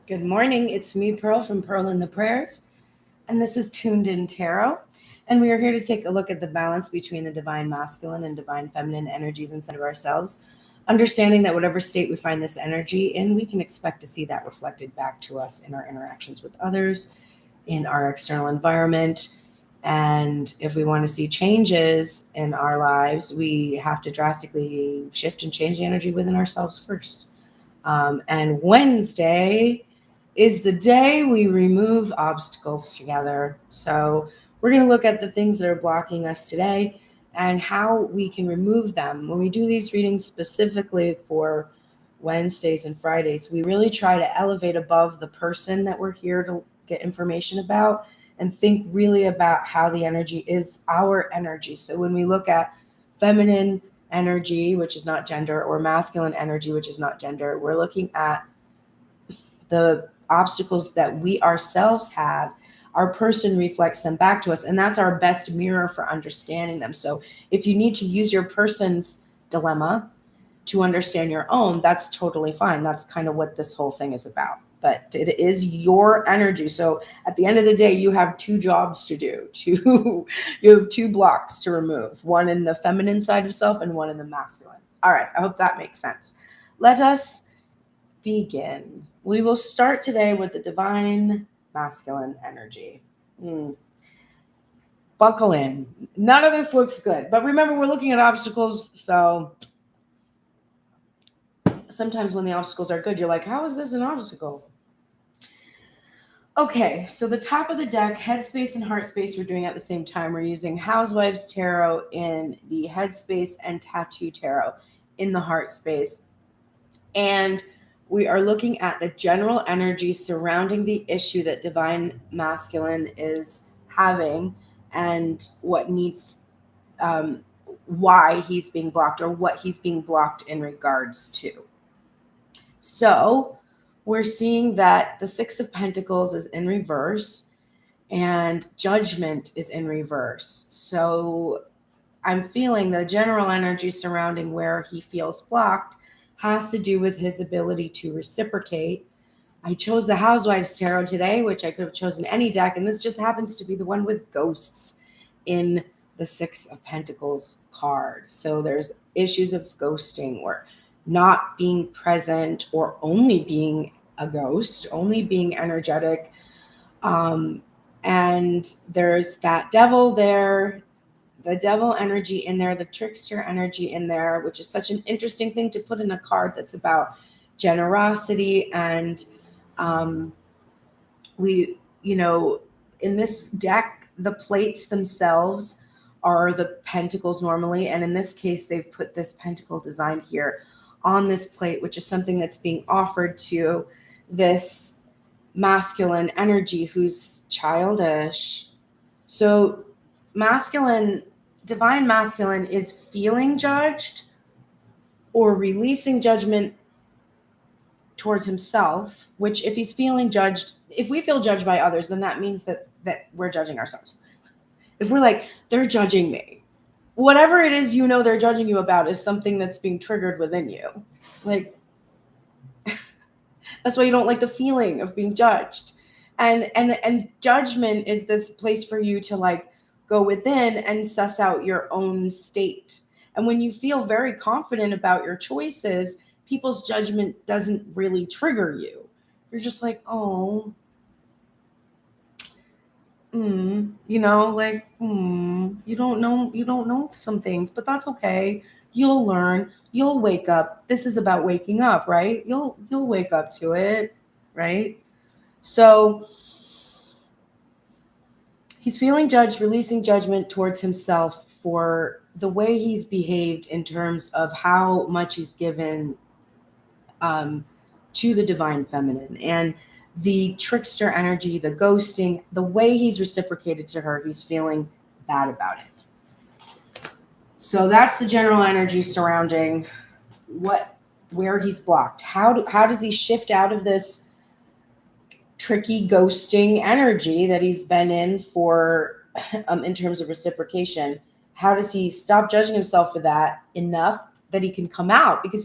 Good morning. It's me, Pearl, from Pearl in the Prayers, and this is Tuned In Tarot. And we are here to take a look at the balance between the divine masculine and divine feminine energies inside of ourselves, understanding that whatever state we find this energy in, we can expect to see that reflected back to us in our interactions with others, in our external environment. And if we want to see changes in our lives, we have to drastically shift and change the energy within ourselves first. And Wednesday is the day we remove obstacles together. So we're going to look at the things that are blocking us today and how we can remove them. When we do these readings specifically for Wednesdays and Fridays, we really try to elevate above the person that we're here to get information about and think really about how the energy is our energy. So when we look at feminine energy, which is not gender, or masculine energy, which is not gender, we're looking at the obstacles that we ourselves have. Our person reflects them back to us, and that's our best mirror for understanding them. So if you need to use your person's dilemma to understand your own, that's totally fine. That's kind of what this whole thing is about. But it is your energy. So at the end of the day, you have two jobs to do. You have two blocks to remove, one in the feminine side of self and one in the masculine. All right, I hope that makes sense. Let us begin. We will start today with the divine masculine energy. Buckle in. None of this looks good. But remember, we're looking at obstacles, so sometimes when the obstacles are good, you're like, how is this an obstacle? Okay, so the top of the deck, headspace and heart space, we're doing at the same time. We're using Housewives Tarot in the headspace and Tattoo Tarot in the heart space. And we are looking at the general energy surrounding the issue that divine masculine is having and what needs, why he's being blocked or what he's being blocked in regards to. So we're seeing that the Six of Pentacles is in reverse and Judgment is in reverse. So I'm feeling the general energy surrounding where he feels blocked has to do with his ability to reciprocate. I chose the Housewives Tarot today, which I could have chosen any deck, and this just happens to be the one with ghosts in the Six of Pentacles card. So there's issues of ghosting or not being present or only being a ghost, only being energetic. And there's that devil there, the devil energy in there, the trickster energy in there, which is such an interesting thing to put in a card that's about generosity. And in this deck, the plates themselves are the pentacles normally. And in this case, they've put this pentacle design here on this plate, which is something that's being offered to this masculine energy who's childish. So divine masculine is feeling judged or releasing judgment towards himself, which if he's feeling judged, if we feel judged by others, then that means that we're judging ourselves. If we're like, they're judging me, whatever it is they're judging you about is something that's being triggered within you. Like, that's why you don't like the feeling of being judged. And judgment is this place for you to like go within and suss out your own state. And when you feel very confident about your choices, people's judgment doesn't really trigger you. You're just like, oh, you don't know some things, but that's okay. You'll learn, you'll wake up. This is about waking up, right? You'll wake up to it, right? So he's feeling judged, releasing judgment towards himself for the way he's behaved in terms of how much he's given to the divine feminine. And the trickster energy, the ghosting, the way he's reciprocated to her, he's feeling bad about it. So that's the general energy surrounding where he's blocked. How does he shift out of this tricky ghosting energy that he's been in for in terms of reciprocation? How does he stop judging himself for that enough that he can come out? Because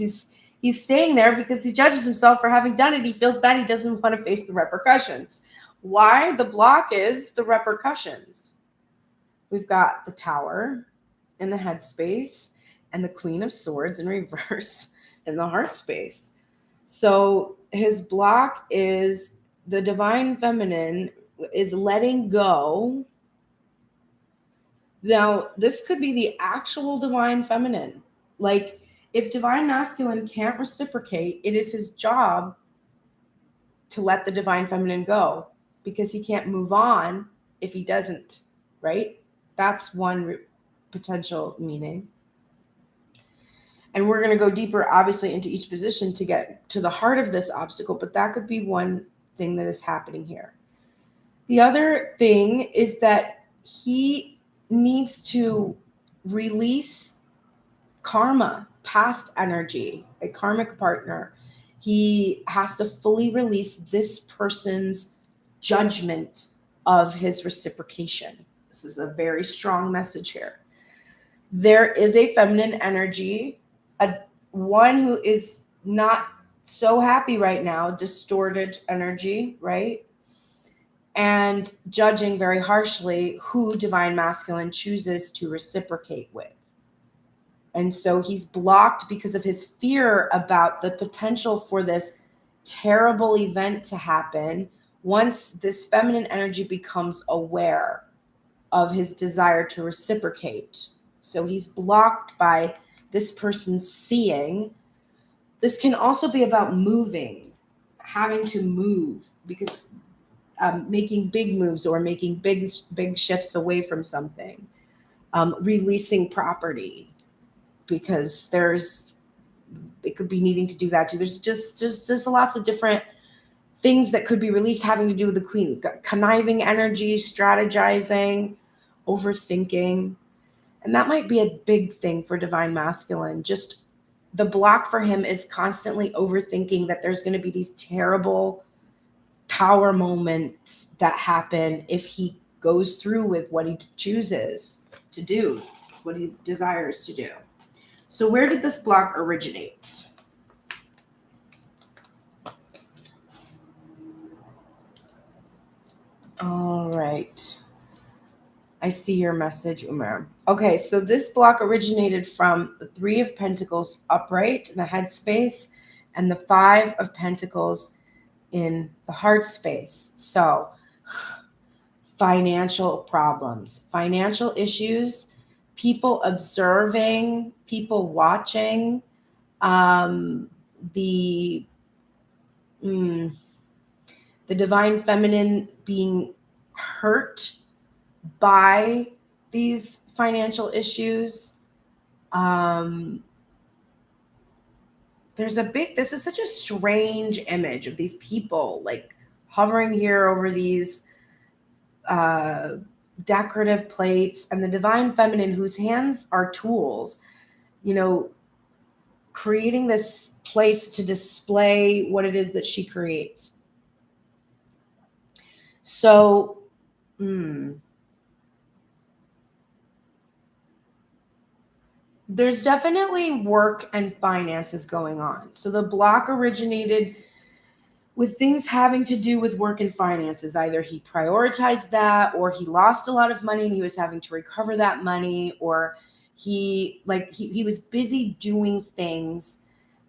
He's staying there because he judges himself for having done it. He feels bad. He doesn't want to face the repercussions. Why? The block is the repercussions. We've got the Tower in the headspace and the Queen of Swords in reverse in the heart space. So his block is the Divine Feminine is letting go. Now, this could be the actual Divine Feminine. Like, if Divine Masculine can't reciprocate, it is his job to let the Divine Feminine go because he can't move on if he doesn't, right? That's one potential meaning. And we're going to go deeper, obviously, into each position to get to the heart of this obstacle, but that could be one thing that is happening here. The other thing is that he needs to release karma, past energy, a karmic partner. He has to fully release this person's judgment of his reciprocation. This is a very strong message here. There is a feminine energy, one who is not so happy right now, distorted energy, right? And judging very harshly who Divine Masculine chooses to reciprocate with. And so he's blocked because of his fear about the potential for this terrible event to happen once this feminine energy becomes aware of his desire to reciprocate. So he's blocked by this person seeing. This can also be about moving, having to move, because making big moves or making big shifts away from something, releasing property, because it could be needing to do that too. There's just lots of different things that could be released having to do with the Queen. Conniving energy, strategizing, overthinking. And that might be a big thing for Divine Masculine. Just the block for him is constantly overthinking that there's going to be these terrible Tower moments that happen if he goes through with what he chooses to do, what he desires to do. So where did this block originate? All right. I see your message, Umar. Okay, so this block originated from the Three of Pentacles upright in the headspace and the Five of Pentacles in the heart space. So financial problems, financial issues, people observing, people watching, the Divine Feminine being hurt by these financial issues. This is such a strange image of these people like hovering here over these decorative plates, and the Divine Feminine whose hands are tools, creating this place to display what it is that she creates. So, there's definitely work and finances going on. So the block originated with things having to do with work and finances. Either he prioritized that, or he lost a lot of money and he was having to recover that money, or he was busy doing things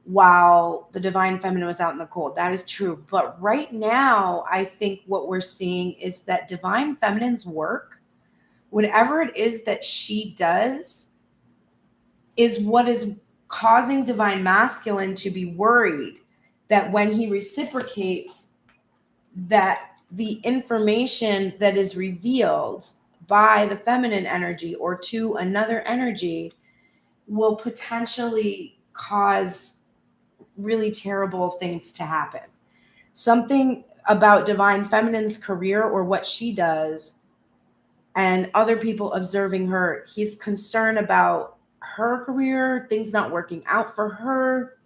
while the Divine Feminine was out in the cold. That is true. But right now, I think what we're seeing is that Divine Feminine's work, whatever it is that she does, is what is causing Divine Masculine to be worried that when he reciprocates, that the information that is revealed by the feminine energy or to another energy will potentially cause really terrible things to happen. Something about Divine Feminine's career or what she does and other people observing her, he's concerned about her career, things not working out for her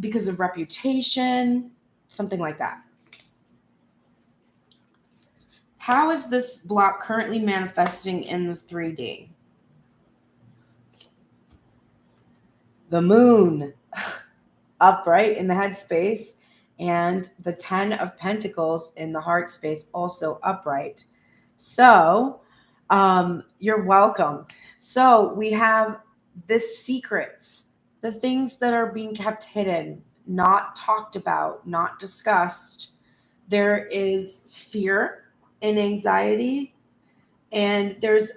because of reputation, something like that. How is this block currently manifesting in the 3D? the moon upright in the head space, and the 10 of Pentacles in the heart space also upright. So you're welcome. So we have the secrets, the things that are being kept hidden, not talked about, not discussed. There is fear and anxiety, and there's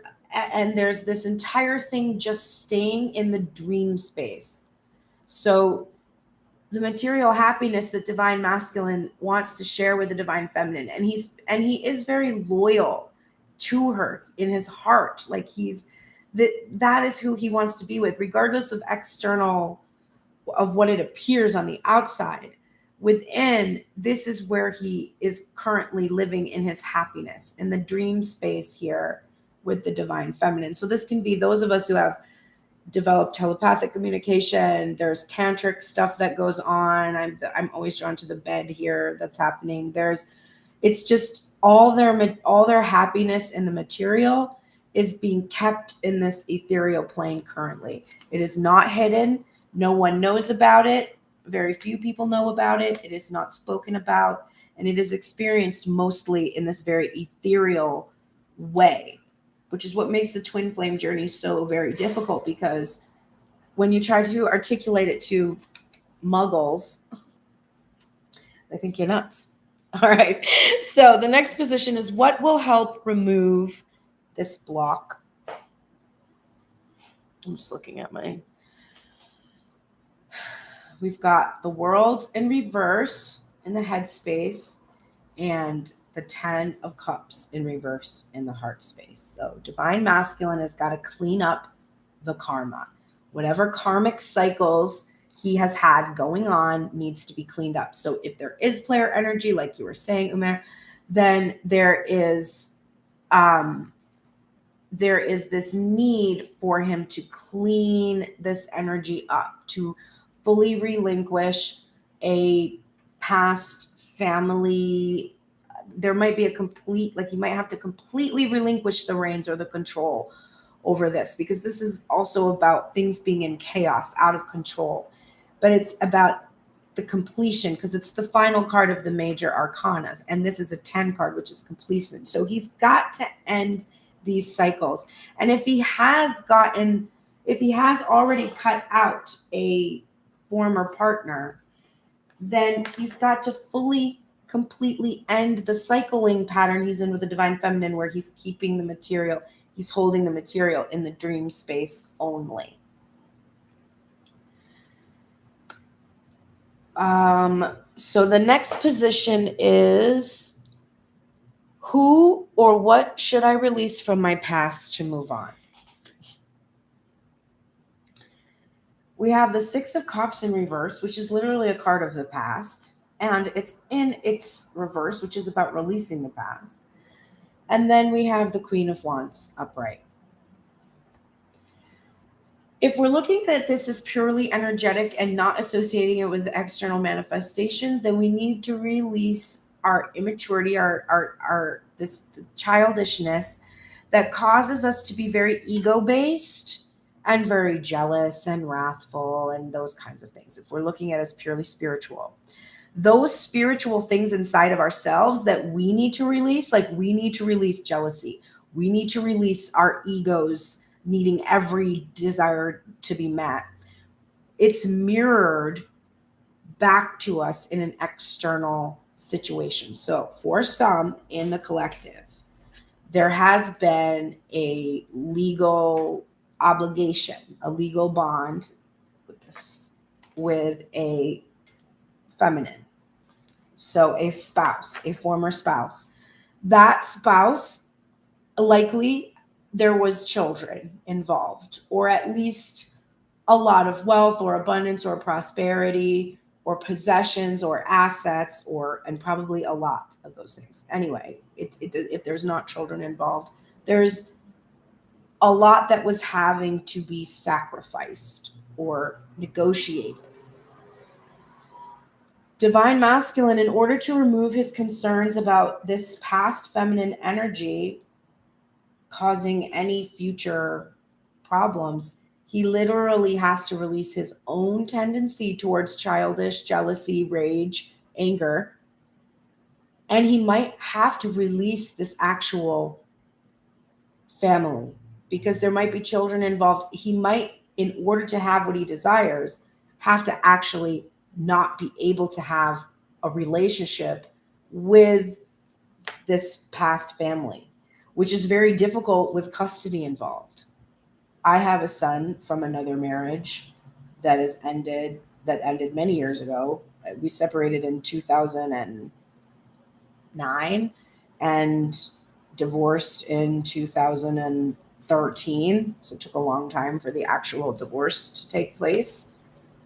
this entire thing just staying in the dream space. So the material happiness that divine masculine wants to share with the divine feminine, and he is very loyal to her in his heart. Like that is who he wants to be with, regardless of external, of what it appears on the outside. Within, this is where he is currently living in his happiness, in the dream space here with the divine feminine. So this can be those of us who have developed telepathic communication. There's tantric stuff that goes on. I'm always drawn to the bed here that's happening. It's just all their happiness in the material is being kept in this ethereal plane currently. It is not hidden. No one knows about it. Very few people know about it. It is not spoken about, and it is experienced mostly in this very ethereal way, which is what makes the twin flame journey so very difficult, because when you try to articulate it to muggles, they think you're nuts. All right. So the next position is what will help remove this block. I'm just looking at we've got the World in reverse in the headspace, and the 10 of Cups in reverse in the heart space. So divine masculine has got to clean up the karma. Whatever karmic cycles he has had going on needs to be cleaned up. So if there is player energy, like you were saying, Umer, then there is this need for him to clean this energy up, to fully relinquish a past family. There might be you might have to completely relinquish the reins or the control over this, because this is also about things being in chaos, out of control. But it's about the completion, because it's the final card of the major arcana, and this is a 10 card, which is completion. So he's got to end these cycles. And if he has already cut out a former partner, then he's got to completely end the cycling pattern he's in with the divine feminine, where he's keeping the material, he's holding the material in the dream space only. So the next position is, who or what should I release from my past to move on? We have the 6 of Cups in reverse, which is literally a card of the past. And it's in its reverse, which is about releasing the past. And then we have the Queen of Wands upright. If we're looking at this as purely energetic and not associating it with the external manifestation, then we need to release our immaturity, this childishness that causes us to be very ego-based and very jealous and wrathful and those kinds of things. If we're looking at it as purely spiritual, those spiritual things inside of ourselves that we need to release, like we need to release jealousy. We need to release our egos needing every desire to be met. It's mirrored back to us in an external situation. So for some in the collective, there has been a legal obligation, a legal bond with a feminine. So a spouse, a former spouse. That spouse, likely there was children involved, or at least a lot of wealth or abundance or prosperity or possessions or assets, and probably a lot of those things. Anyway, if there's not children involved, there's a lot that was having to be sacrificed or negotiated. Divine masculine, in order to remove his concerns about this past feminine energy causing any future problems, He literally has to release his own tendency towards childish jealousy, rage, anger. And he might have to release this actual family because there might be children involved. He might, in order to have what he desires, have to actually not be able to have a relationship with this past family, which is very difficult with custody involved. I have a son from another marriage that ended many years ago. We separated in 2009 and divorced in 2013. So it took a long time for the actual divorce to take place.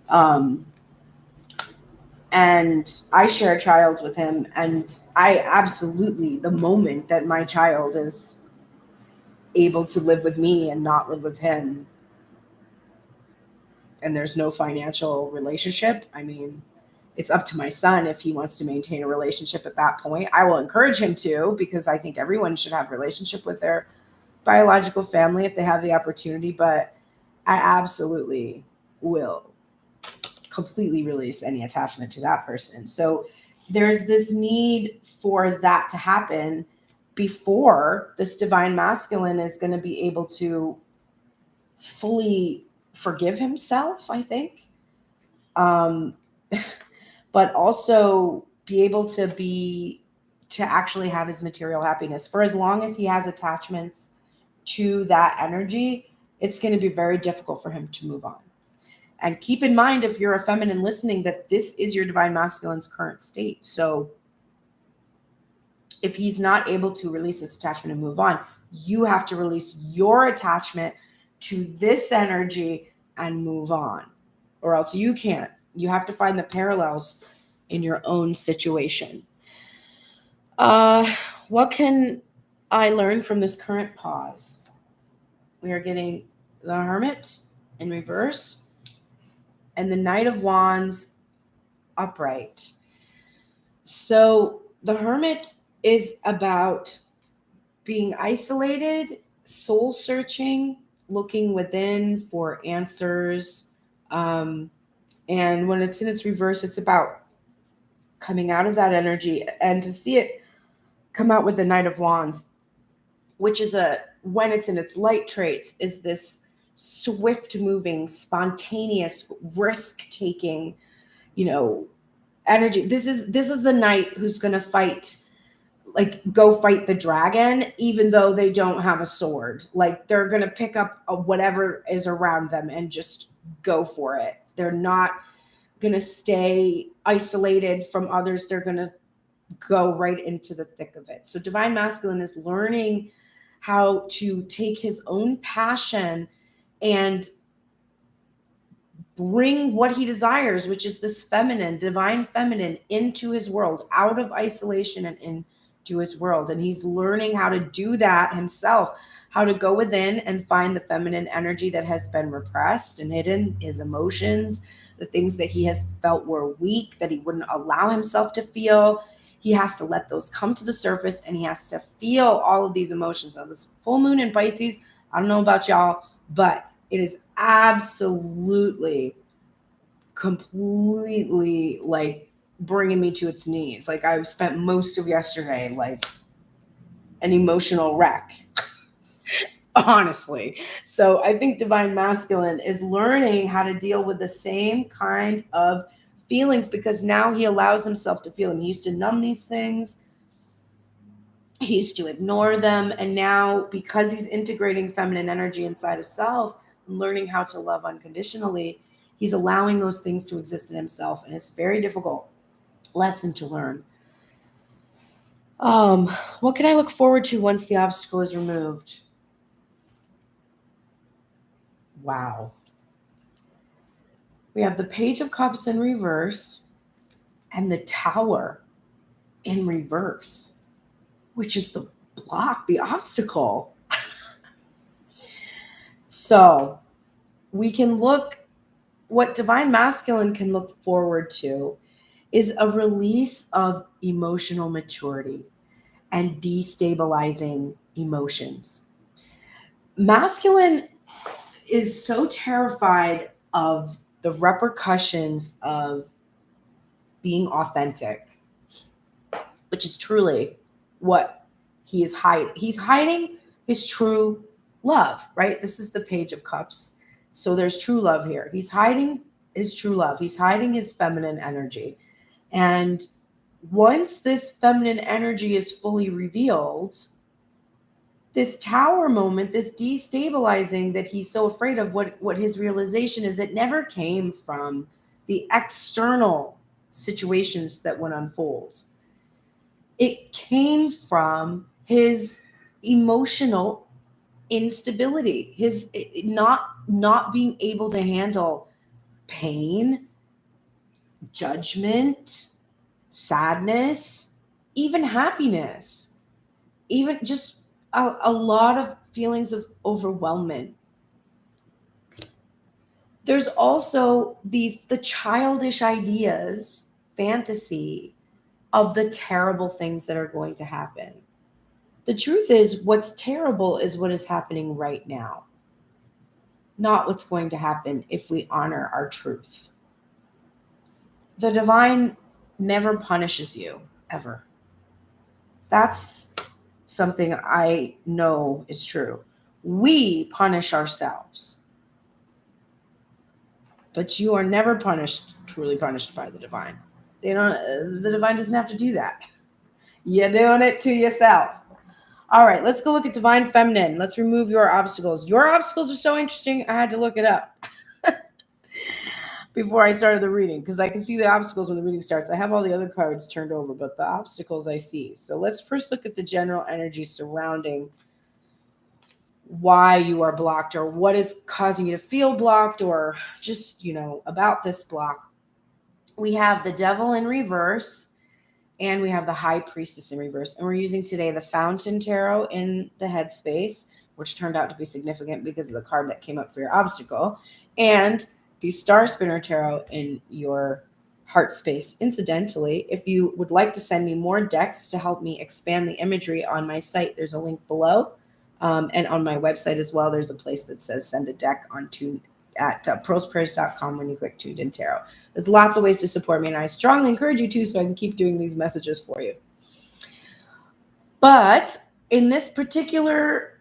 And I share a child with him, and I absolutely, the moment that my child is able to live with me and not live with him, and there's no financial relationship, I mean, it's up to my son if he wants to maintain a relationship at that point. I will encourage him to, because I think everyone should have a relationship with their biological family if they have the opportunity, but I absolutely will completely release any attachment to that person. So there's this need for that to happen before this divine masculine is going to be able to fully forgive himself, I think. But also be able to actually have his material happiness. For as long as he has attachments to that energy, it's going to be very difficult for him to move on. And keep in mind, if you're a feminine listening, that this is your divine masculine's current state. So if he's not able to release this attachment and move on, you have to release your attachment to this energy and move on, or else you can't. You have to find the parallels in your own situation. What can I learn from this current pause? We are getting the Hermit in reverse and the Knight of Wands upright. So the Hermit is about being isolated, soul searching, looking within for answers. And when it's in its reverse, it's about coming out of that energy. And to see it come out with the Knight of Wands, which is when it's in its light traits, is this swift moving, spontaneous, risk taking, energy. This is the knight who's going to go fight the dragon, even though they don't have a sword. Like, they're going to pick up whatever is around them and just go for it. They're not going to stay isolated from others. They're going to go right into the thick of it. So divine masculine is learning how to take his own passion and bring what he desires, which is this feminine, divine feminine, into his world, out of isolation and into his world. And he's learning how to do that himself, how to go within and find the feminine energy that has been repressed and hidden, his emotions, the things that he has felt were weak, that he wouldn't allow himself to feel. He has to let those come to the surface, and he has to feel all of these emotions. Now, this full moon in Pisces, I don't know about y'all, but it is absolutely, completely like bringing me to its knees. Like, I've spent most of yesterday like an emotional wreck, honestly. So I think divine masculine is learning how to deal with the same kind of feelings, because now he allows himself to feel them. He used to numb these things. He used to ignore them. And now, because he's integrating feminine energy inside of self, learning how to love unconditionally, he's allowing those things to exist in himself. And it's a very difficult lesson to learn. What can I look forward to once the obstacle is removed? Wow. We have the Page of Cups in reverse and the Tower in reverse, which is the block, the obstacle. So we can what divine masculine can look forward to is a release of emotional maturity and destabilizing emotions. Masculine is so terrified of the repercussions of being authentic, which is truly what he is hiding. He's hiding his true love, right? This is the Page of Cups. So there's true love here. He's hiding his true love. He's hiding his feminine energy. And once this feminine energy is fully revealed, this Tower moment, this destabilizing that he's so afraid of, what his realization is, it never came from the external situations that would unfold. It came from his emotional instability, his not being able to handle pain, judgment, sadness, even happiness, even just a lot of feelings of overwhelmment. There's also the childish ideas, fantasy of the terrible things that are going to happen. The truth is, what's terrible is what is happening right now, not what's going to happen if we honor our truth. The divine never punishes you, ever. That's something I know is true. We punish ourselves. But you are never truly punished by the divine. The divine doesn't have to do that. You're doing it to yourself. All right, let's go look at divine feminine. Let's remove your obstacles. Your obstacles are so interesting, I had to look it up before I started the reading, because I can see the obstacles when the reading starts. I have all the other cards turned over, but the obstacles I see. So let's first look at the general energy surrounding why you are blocked, or what is causing you to feel blocked, or just, about this block. We have the Devil in reverse, and we have the High Priestess in reverse. And we're using today the Fountain Tarot in the headspace, which turned out to be significant because of the card that came up for your obstacle, and the Star Spinner Tarot in your heart space. Incidentally, if you would like to send me more decks to help me expand the imagery on my site, there's a link below. And on my website as well, there's a place that says send a deck on at pearlsprayers.com when you click Tuned in Tarot. There's lots of ways to support me, and I strongly encourage you to, so I can keep doing these messages for you. But in this particular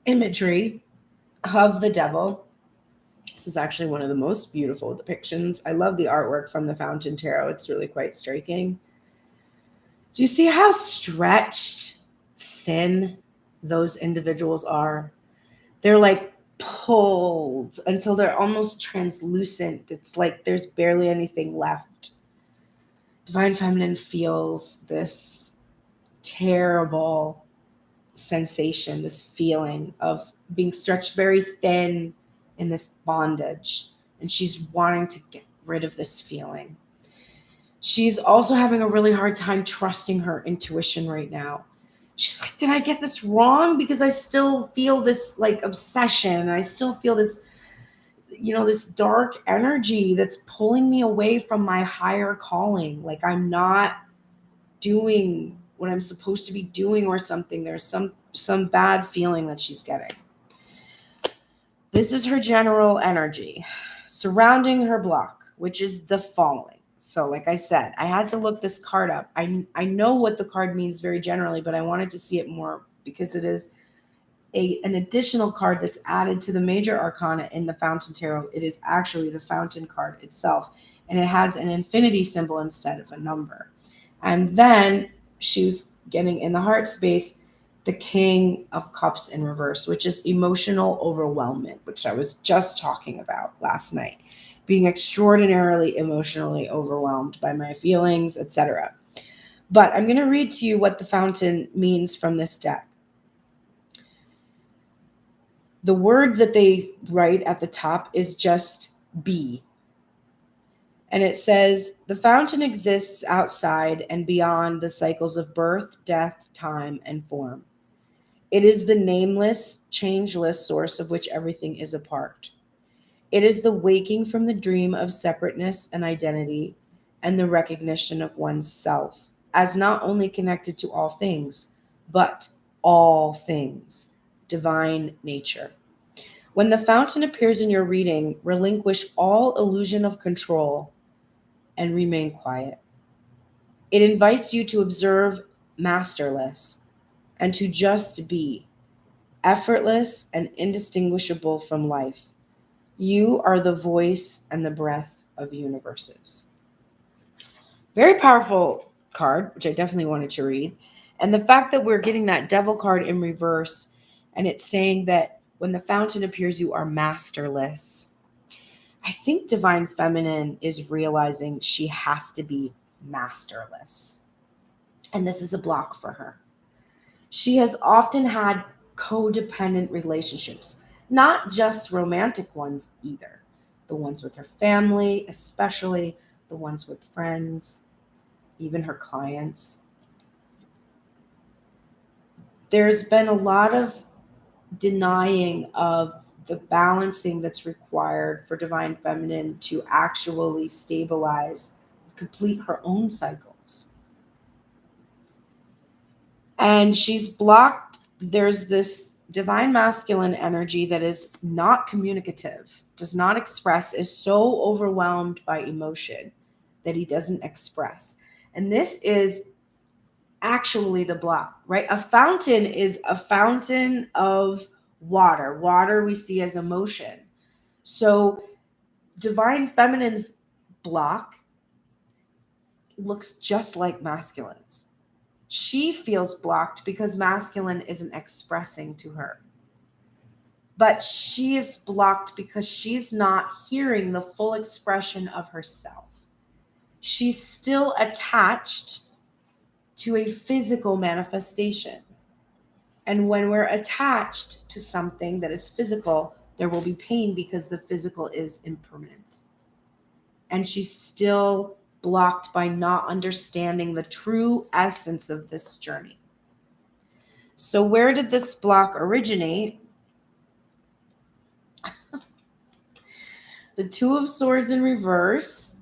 imagery of the devil, this is actually one of the most beautiful depictions. I love the artwork from the Fountain Tarot. It's really quite striking. Do you see how stretched, thin those individuals are? They're like pulled until they're almost translucent. It's like there's barely anything left. Divine Feminine feels this terrible sensation, this feeling of being stretched very thin in this bondage. And she's wanting to get rid of this feeling. She's also having a really hard time trusting her intuition right now. She's like, did I get this wrong? Because I still feel this like obsession. I still feel this, this dark energy that's pulling me away from my higher calling. Like I'm not doing what I'm supposed to be doing or something. There's some bad feeling that she's getting. This is her general energy surrounding her block, which is the following. So like I said, I had to look this card up. I know what the card means very generally, but I wanted to see it more because it is an additional card that's added to the major arcana in the Fountain Tarot. It is actually the Fountain card itself, and it has an infinity symbol instead of a number. And then she was getting in the heart space, the King of Cups in reverse, which is emotional overwhelmment, which I was just talking about last night. Being extraordinarily emotionally overwhelmed by my feelings, etc. But I'm going to read to you what the Fountain means from this deck. The word that they write at the top is just be. And it says, the fountain exists outside and beyond the cycles of birth, death, time, and form. It is the nameless, changeless source of which everything is a part. It is the waking from the dream of separateness and identity and the recognition of one's self as not only connected to all things, but all things, divine nature. When the fountain appears in your reading, relinquish all illusion of control and remain quiet. It invites you to observe masterless and to just be effortless and indistinguishable from life. You are the voice and the breath of universes. Very powerful card, which I definitely wanted to read. And the fact that we're getting that devil card in reverse, and it's saying that when the fountain appears, you are masterless. I think Divine Feminine is realizing she has to be masterless. And this is a block for her. She has often had codependent relationships, not just romantic ones either. The ones with her family, especially the ones with friends, even her clients. There's been a lot of denying of the balancing that's required for Divine Feminine to actually stabilize, complete her own cycles. And she's blocked. There's this Divine Masculine energy that is not communicative, does not express, is so overwhelmed by emotion that he doesn't express. And this is actually the block, right? A fountain is a fountain of water. Water we see as emotion. So Divine Feminine's block looks just like masculine's. She feels blocked because masculine isn't expressing to her. But she is blocked because she's not hearing the full expression of herself. She's still attached to a physical manifestation. And when we're attached to something that is physical, there will be pain because the physical is impermanent. And she's still blocked by not understanding the true essence of this journey. So where did this block originate? The Two of Swords in reverse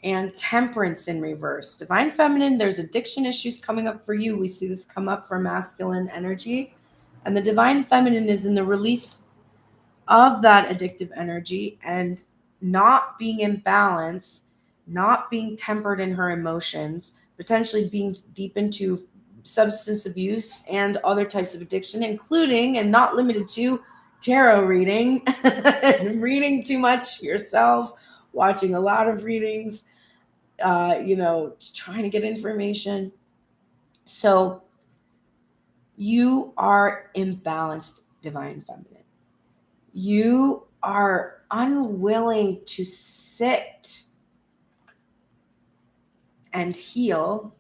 and Temperance in reverse. Divine Feminine, there's addiction issues coming up for you. We see this come up for masculine energy. And the Divine Feminine is in the release of that addictive energy and not being in balance, not being tempered in her emotions, potentially being deep into substance abuse and other types of addiction, including and not limited to tarot reading, reading too much yourself, watching a lot of readings, trying to get information. So you are imbalanced, Divine Feminine. You are unwilling to sit and heal.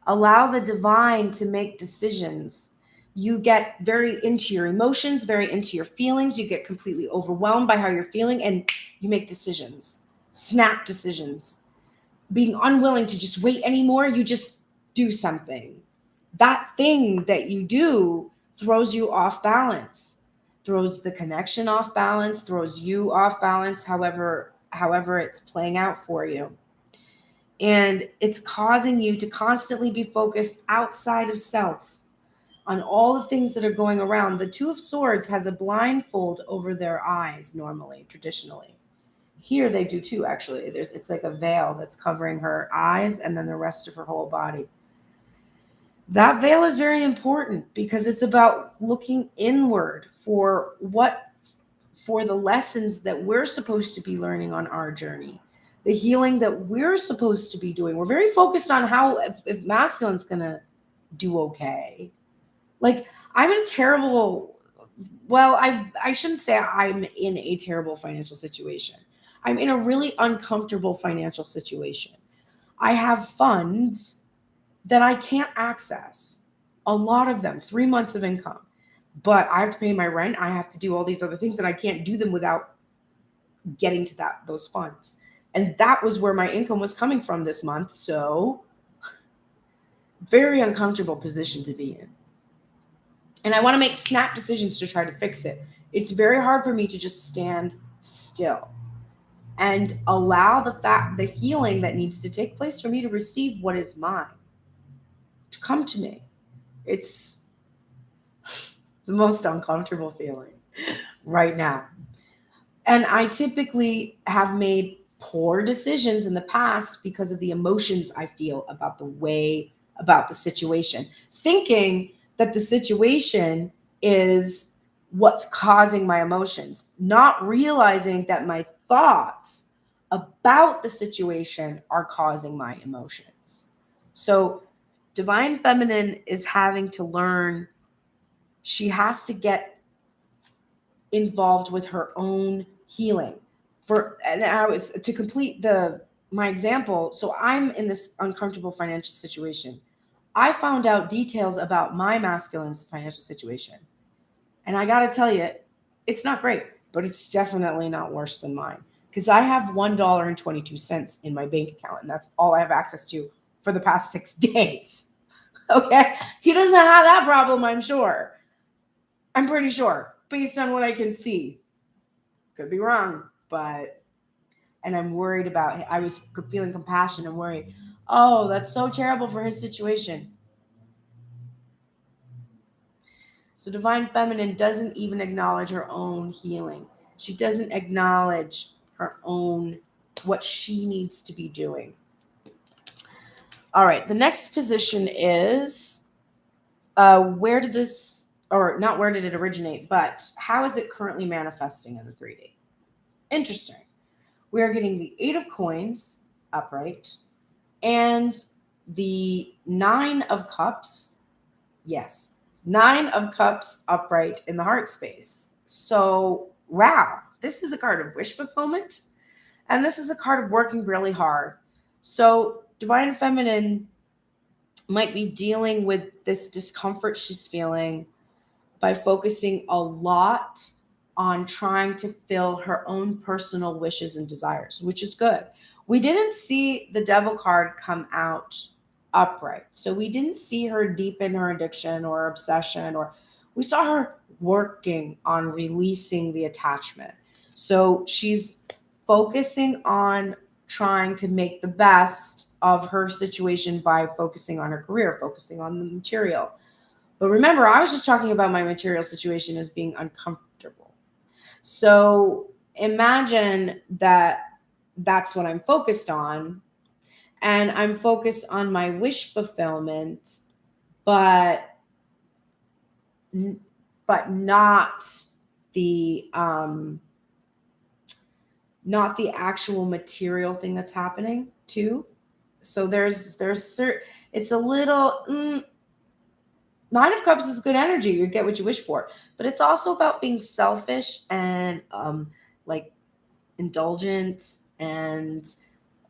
Allow the divine to make decisions. You get very into your emotions, very into your feelings. You get completely overwhelmed by how you're feeling, and you make decisions, snap decisions. Being unwilling to just wait anymore, you just do something. That thing that you do throws you off balance, throws the connection off balance, throws you off balance, however it's playing out for you. And it's causing you to constantly be focused outside of self on all the things that are going around. The Two of Swords has a blindfold over their eyes normally, traditionally. Here they do too, actually. It's like a veil that's covering her eyes and then the rest of her whole body. That veil is very important because it's about looking inward for the lessons that we're supposed to be learning on our journey, the healing that we're supposed to be doing. We're very focused on how if masculine's gonna do okay. Like I'm in a terrible, I shouldn't say I'm in a terrible financial situation. I'm in a really uncomfortable financial situation. I have funds that I can't access. A lot of them, 3 months of income. But I have to pay my rent. I have to do all these other things, and I can't do them without getting to those funds. And that was where my income was coming from this month. So very uncomfortable position to be in. And I want to make snap decisions to try to fix it. It's very hard for me to just stand still and allow the healing that needs to take place for me to receive what is mine to come to me. It's the most uncomfortable feeling. right now. And I typically have made poor decisions in the past because of the emotions I feel about the situation, thinking that the situation is what's causing my emotions, not realizing that my thoughts about the situation are causing my emotions. So Divine Feminine is having to learn, she has to get involved with her own healing. And I was to complete my example. So I'm in this uncomfortable financial situation. I found out details about my masculine's financial situation. And I got to tell you, it's not great, but it's definitely not worse than mine, because I have $1.22 in my bank account, and that's all I have access to for the past 6 days. Okay. He doesn't have that problem, I'm sure. I'm pretty sure, based on what I can see. Could be wrong, and I'm worried about, I was feeling compassion and worry. Oh, that's so terrible for his situation. So Divine Feminine doesn't even acknowledge her own healing. She doesn't acknowledge her own, what she needs to be doing. All right, the next position is where did this, or not where did it originate, but how is it currently manifesting in the 3D? Interesting. We are getting the 8 of Coins upright and the 9 of Cups. Yes, 9 of Cups upright in the heart space. So, wow, this is a card of wish fulfillment, and this is a card of working really hard. So, Divine Feminine might be dealing with this discomfort she's feeling by focusing a lot on trying to fill her own personal wishes and desires, which is good. We didn't see the Devil card come out upright. So we didn't see her deepen her addiction or obsession, or we saw her working on releasing the attachment. So she's focusing on trying to make the best of her situation by focusing on her career, focusing on the material. But remember, I was just talking about my material situation as being uncomfortable. So imagine that that's what I'm focused on. And I'm focused on my wish fulfillment, but not the actual material thing that's happening too. So it's a little 9 of Cups is good energy. You get what you wish for, but it's also about being selfish and like indulgent and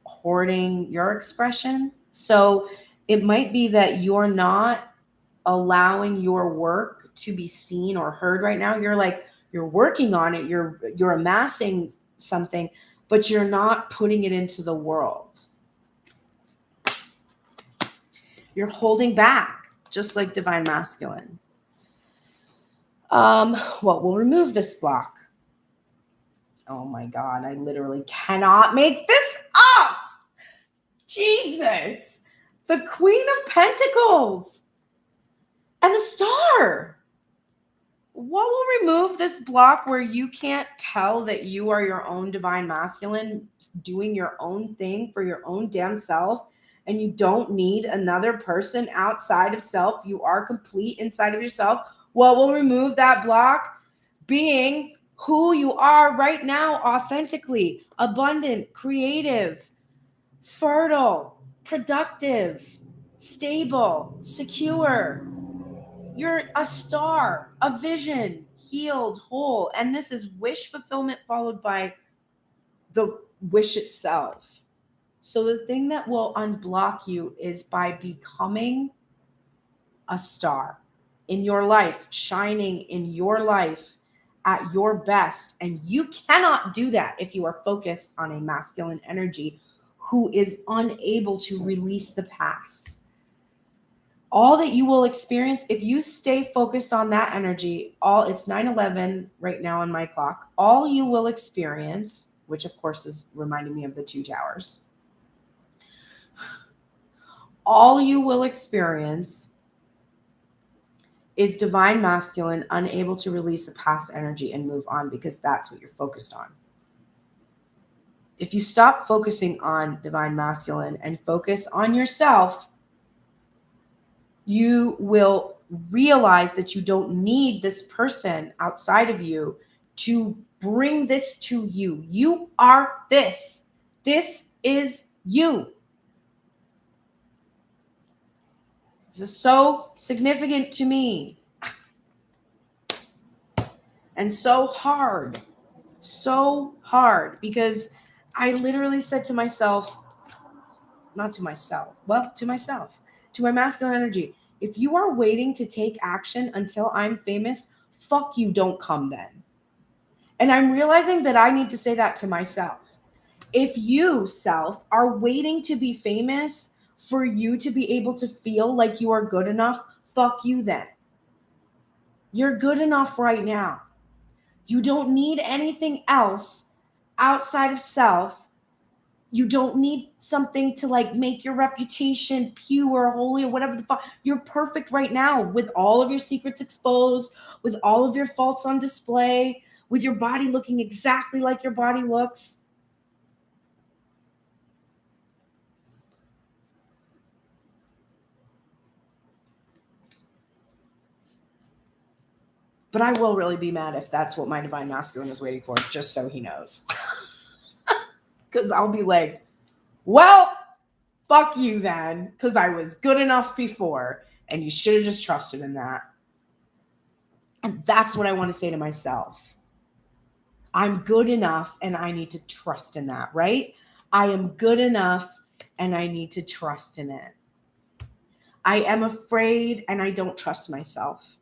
hoarding your expression. So it might be that you're not allowing your work to be seen or heard right now. You're working on it. You're amassing something, but you're not putting it into the world. You're holding back, just like Divine Masculine. We'll remove this block. Oh my God, I literally cannot make this up. Jesus. The Queen of Pentacles and the Star. What will remove this block where you can't tell that you are your own Divine Masculine, doing your own thing for your own damn self, and you don't need another person outside of self? You are complete inside of yourself. What will remove that block? Being who you are right now, authentically, abundant, creative, fertile, productive, stable, secure. You're a star, a vision, healed, whole. And this is wish fulfillment followed by the wish itself. So the thing that will unblock you is by becoming a star in your life, shining in your life at your best. And you cannot do that if you are focused on a masculine energy who is unable to release the past. All that you will experience if you stay focused on that energy, it's 9:11 right now on my clock. All you will experience, which of course is reminding me of the 2 towers. All you will experience is divine masculine unable to release a past energy and move on because that's what you're focused on. If you stop focusing on divine masculine and focus on yourself, you will realize that you don't need this person outside of you to bring this to you. You are this. This is you. This is so significant to me. And so hard. So hard. Because I literally said to myself, not to myself, well, to myself, to my masculine energy, if you are waiting to take action until I'm famous, fuck you, don't come then. And I'm realizing that I need to say that to myself. If you, self, are waiting to be famous for you to be able to feel like you are good enough, fuck you then. You're good enough right now. You don't need anything else outside of self. You don't need something to like make your reputation pure, holy, or whatever the fuck. You're perfect right now with all of your secrets exposed, with all of your faults on display, with your body looking exactly like your body looks. But I will really be mad if that's what my divine masculine is waiting for, just so he knows. Because I'll be like, well, fuck you then, because I was good enough before, and you should have just trusted in that. And that's what I want to say to myself. I'm good enough, and I need to trust in that, right? I am good enough, and I need to trust in it. I am afraid, and I don't trust myself.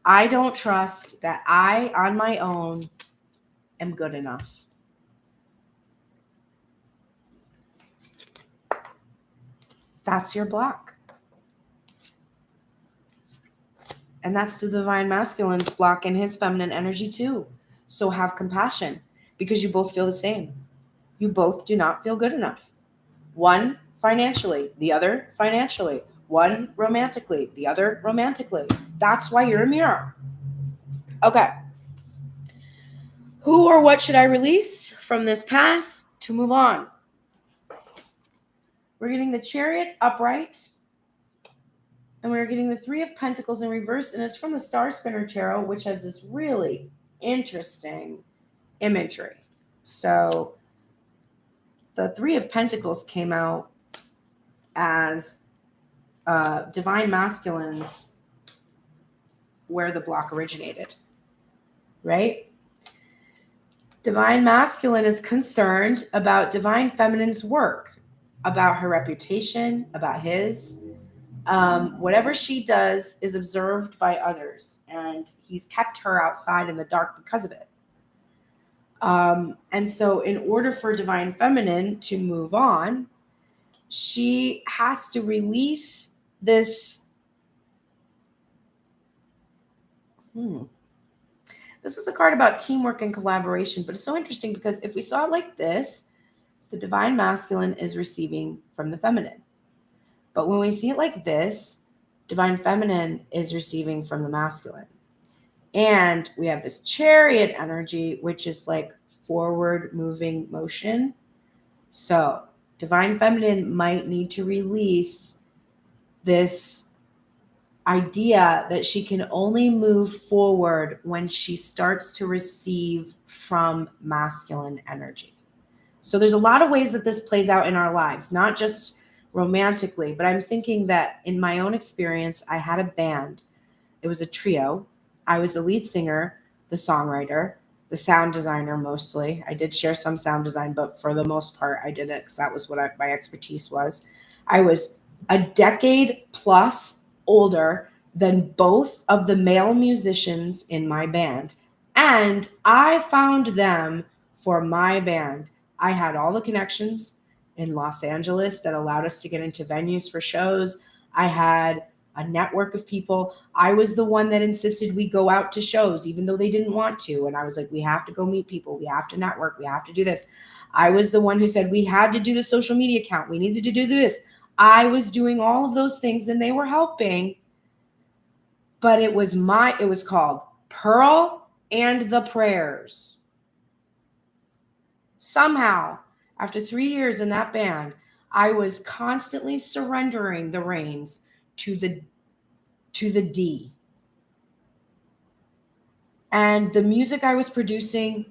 I don't trust that I, on my own, am good enough. That's your block. And that's the divine masculine's block in his feminine energy too. So have compassion because you both feel the same. You both do not feel good enough. One financially, the other financially. One romantically, the other romantically. That's why you're a mirror. Okay. Who or what should I release from this past to move on? We're getting the Chariot upright. And we're getting the Three of Pentacles in reverse. And it's from the Star Spinner Tarot, which has this really interesting imagery. So the Three of Pentacles came out as divine masculines where the block originated, right? Divine masculine is concerned about divine feminine's work, about her reputation, about his. Whatever she does is observed by others, and he's kept her outside in the dark because of it. And so in order for divine feminine to move on, she has to release this. This is a card about teamwork and collaboration, but it's so interesting because if we saw it like this, the divine masculine is receiving from the feminine. But when we see it like this, divine feminine is receiving from the masculine. And we have this Chariot energy, which is like forward moving motion. So divine feminine might need to release this idea that she can only move forward when she starts to receive from masculine energy. So there's a lot of ways that this plays out in our lives, not just romantically, but I'm thinking that in my own experience, I had a band. It was a trio. I was the lead singer, the songwriter, the sound designer mostly. I did share some sound design, but for the most part, I did it because that was what my expertise was. I was a decade plus older than both of the male musicians in my band, and I found them for my band. I had all the connections in Los Angeles that allowed us to get into venues for shows. I had a network of people. I was the one that insisted we go out to shows, even though they didn't want to. And I was like, we have to go meet people. We have to network. We have to do this. I was the one who said we had to do the social media account. We needed to do this. I was doing all of those things and they were helping. but it was called Pearl and the Prayers. Somehow, after 3 years in that band, I was constantly surrendering the reins to the D. And the music I was producing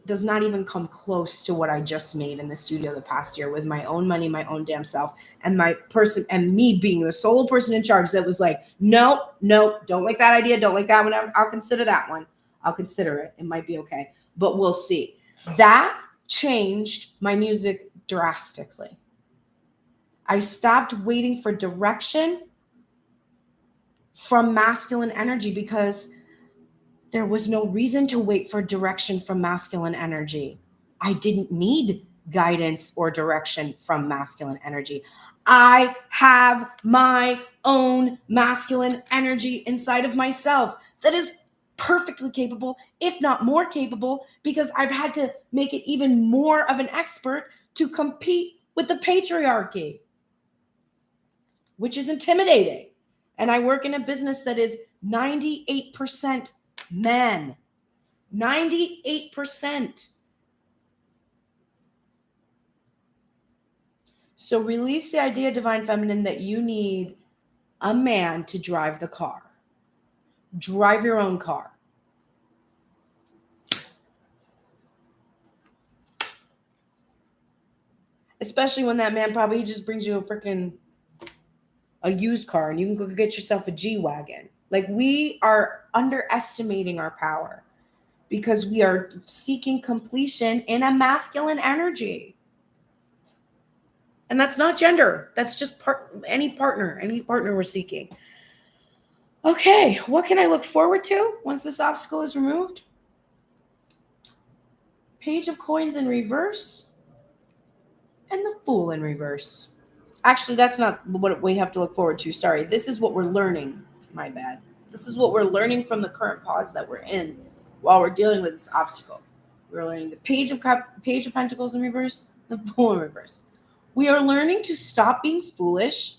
does not even come close to what I just made in the studio the past year with my own money, my own damn self, and me being the sole person in charge that was like, no, don't like that idea. Don't like that one. I'll consider that one. I'll consider it. It might be okay, but we'll see. That changed my music drastically. I stopped waiting for direction from masculine energy because there was no reason to wait for direction from masculine energy. I didn't need guidance or direction from masculine energy. I have my own masculine energy inside of myself that is perfectly capable, if not more capable, because I've had to make it even more of an expert to compete with the patriarchy, which is intimidating. And I work in a business that is 98% men. 98%. So release the idea, Divine Feminine, that you need a man to drive the car. Drive your own car. Especially when that man probably just brings you a used car and you can go get yourself a G-Wagon. Like, we are underestimating our power because we are seeking completion in a masculine energy. And that's not gender. That's just any partner we're seeking. Okay, what can I look forward to once this obstacle is removed? Page of Coins in reverse and the Fool in reverse. Actually, that's not what we have to look forward to. Sorry, this is what we're learning. My bad. This is what we're learning from the current pause that we're in while we're dealing with this obstacle. We're learning the Page of Pentacles in reverse, the Fool in reverse. We are learning to stop being foolish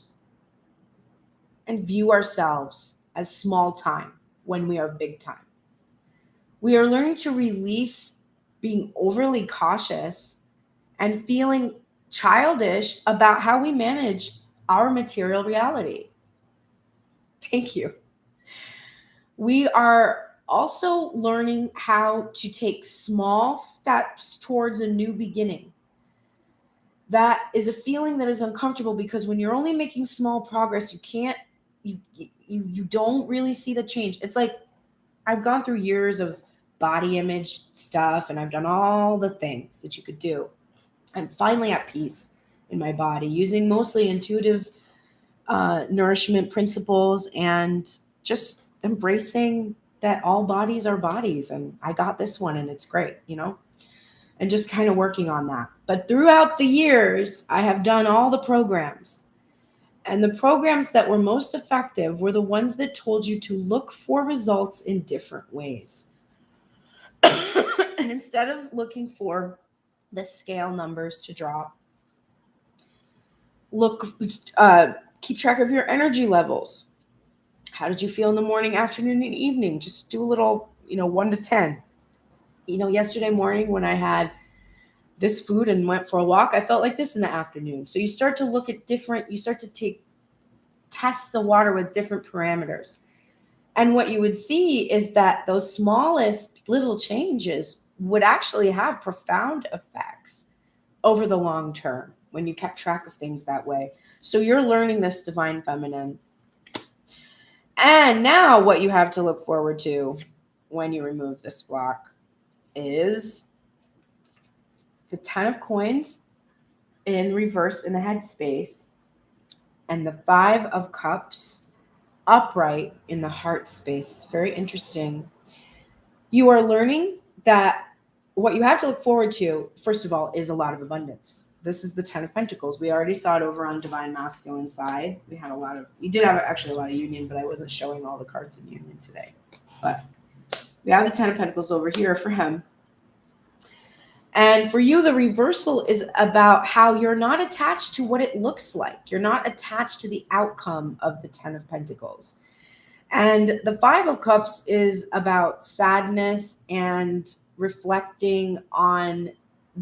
and view ourselves as small time when we are big time. We are learning to release being overly cautious and feeling childish about how we manage our material reality. Thank you. We are also learning how to take small steps towards a new beginning. That is a feeling that is uncomfortable because when you're only making small progress, you don't really see the change. It's like I've gone through years of body image stuff and I've done all the things that you could do. I'm finally at peace in my body using mostly intuitive nourishment principles and just embracing that all bodies are bodies. And I got this one and it's great, and just kind of working on that. But throughout the years, I have done all the programs. And the programs that were most effective were the ones that told you to look for results in different ways. And instead of looking for the scale numbers to drop, keep track of your energy levels. How did you feel in the morning, afternoon, and evening? Just do a little, 1 to 10. Yesterday morning when I had this food and went for a walk, I felt like this in the afternoon. So you start to look at test the water with different parameters. And what you would see is that those smallest little changes would actually have profound effects over the long term when you kept track of things that way. So you're learning this, Divine Feminine. And now what you have to look forward to when you remove this block is the 10 of Coins in reverse in the headspace and the 5 of Cups upright in the heart space. Very interesting. You are learning that what you have to look forward to, first of all, is a lot of abundance. This is the 10 of Pentacles. We already saw it over on Divine Masculine side. We did have actually a lot of union, but I wasn't showing all the cards in union today. But we have the 10 of Pentacles over here for him. And for you, the reversal is about how you're not attached to what it looks like. You're not attached to the outcome of the 10 of Pentacles. And the Five of Cups is about sadness and reflecting on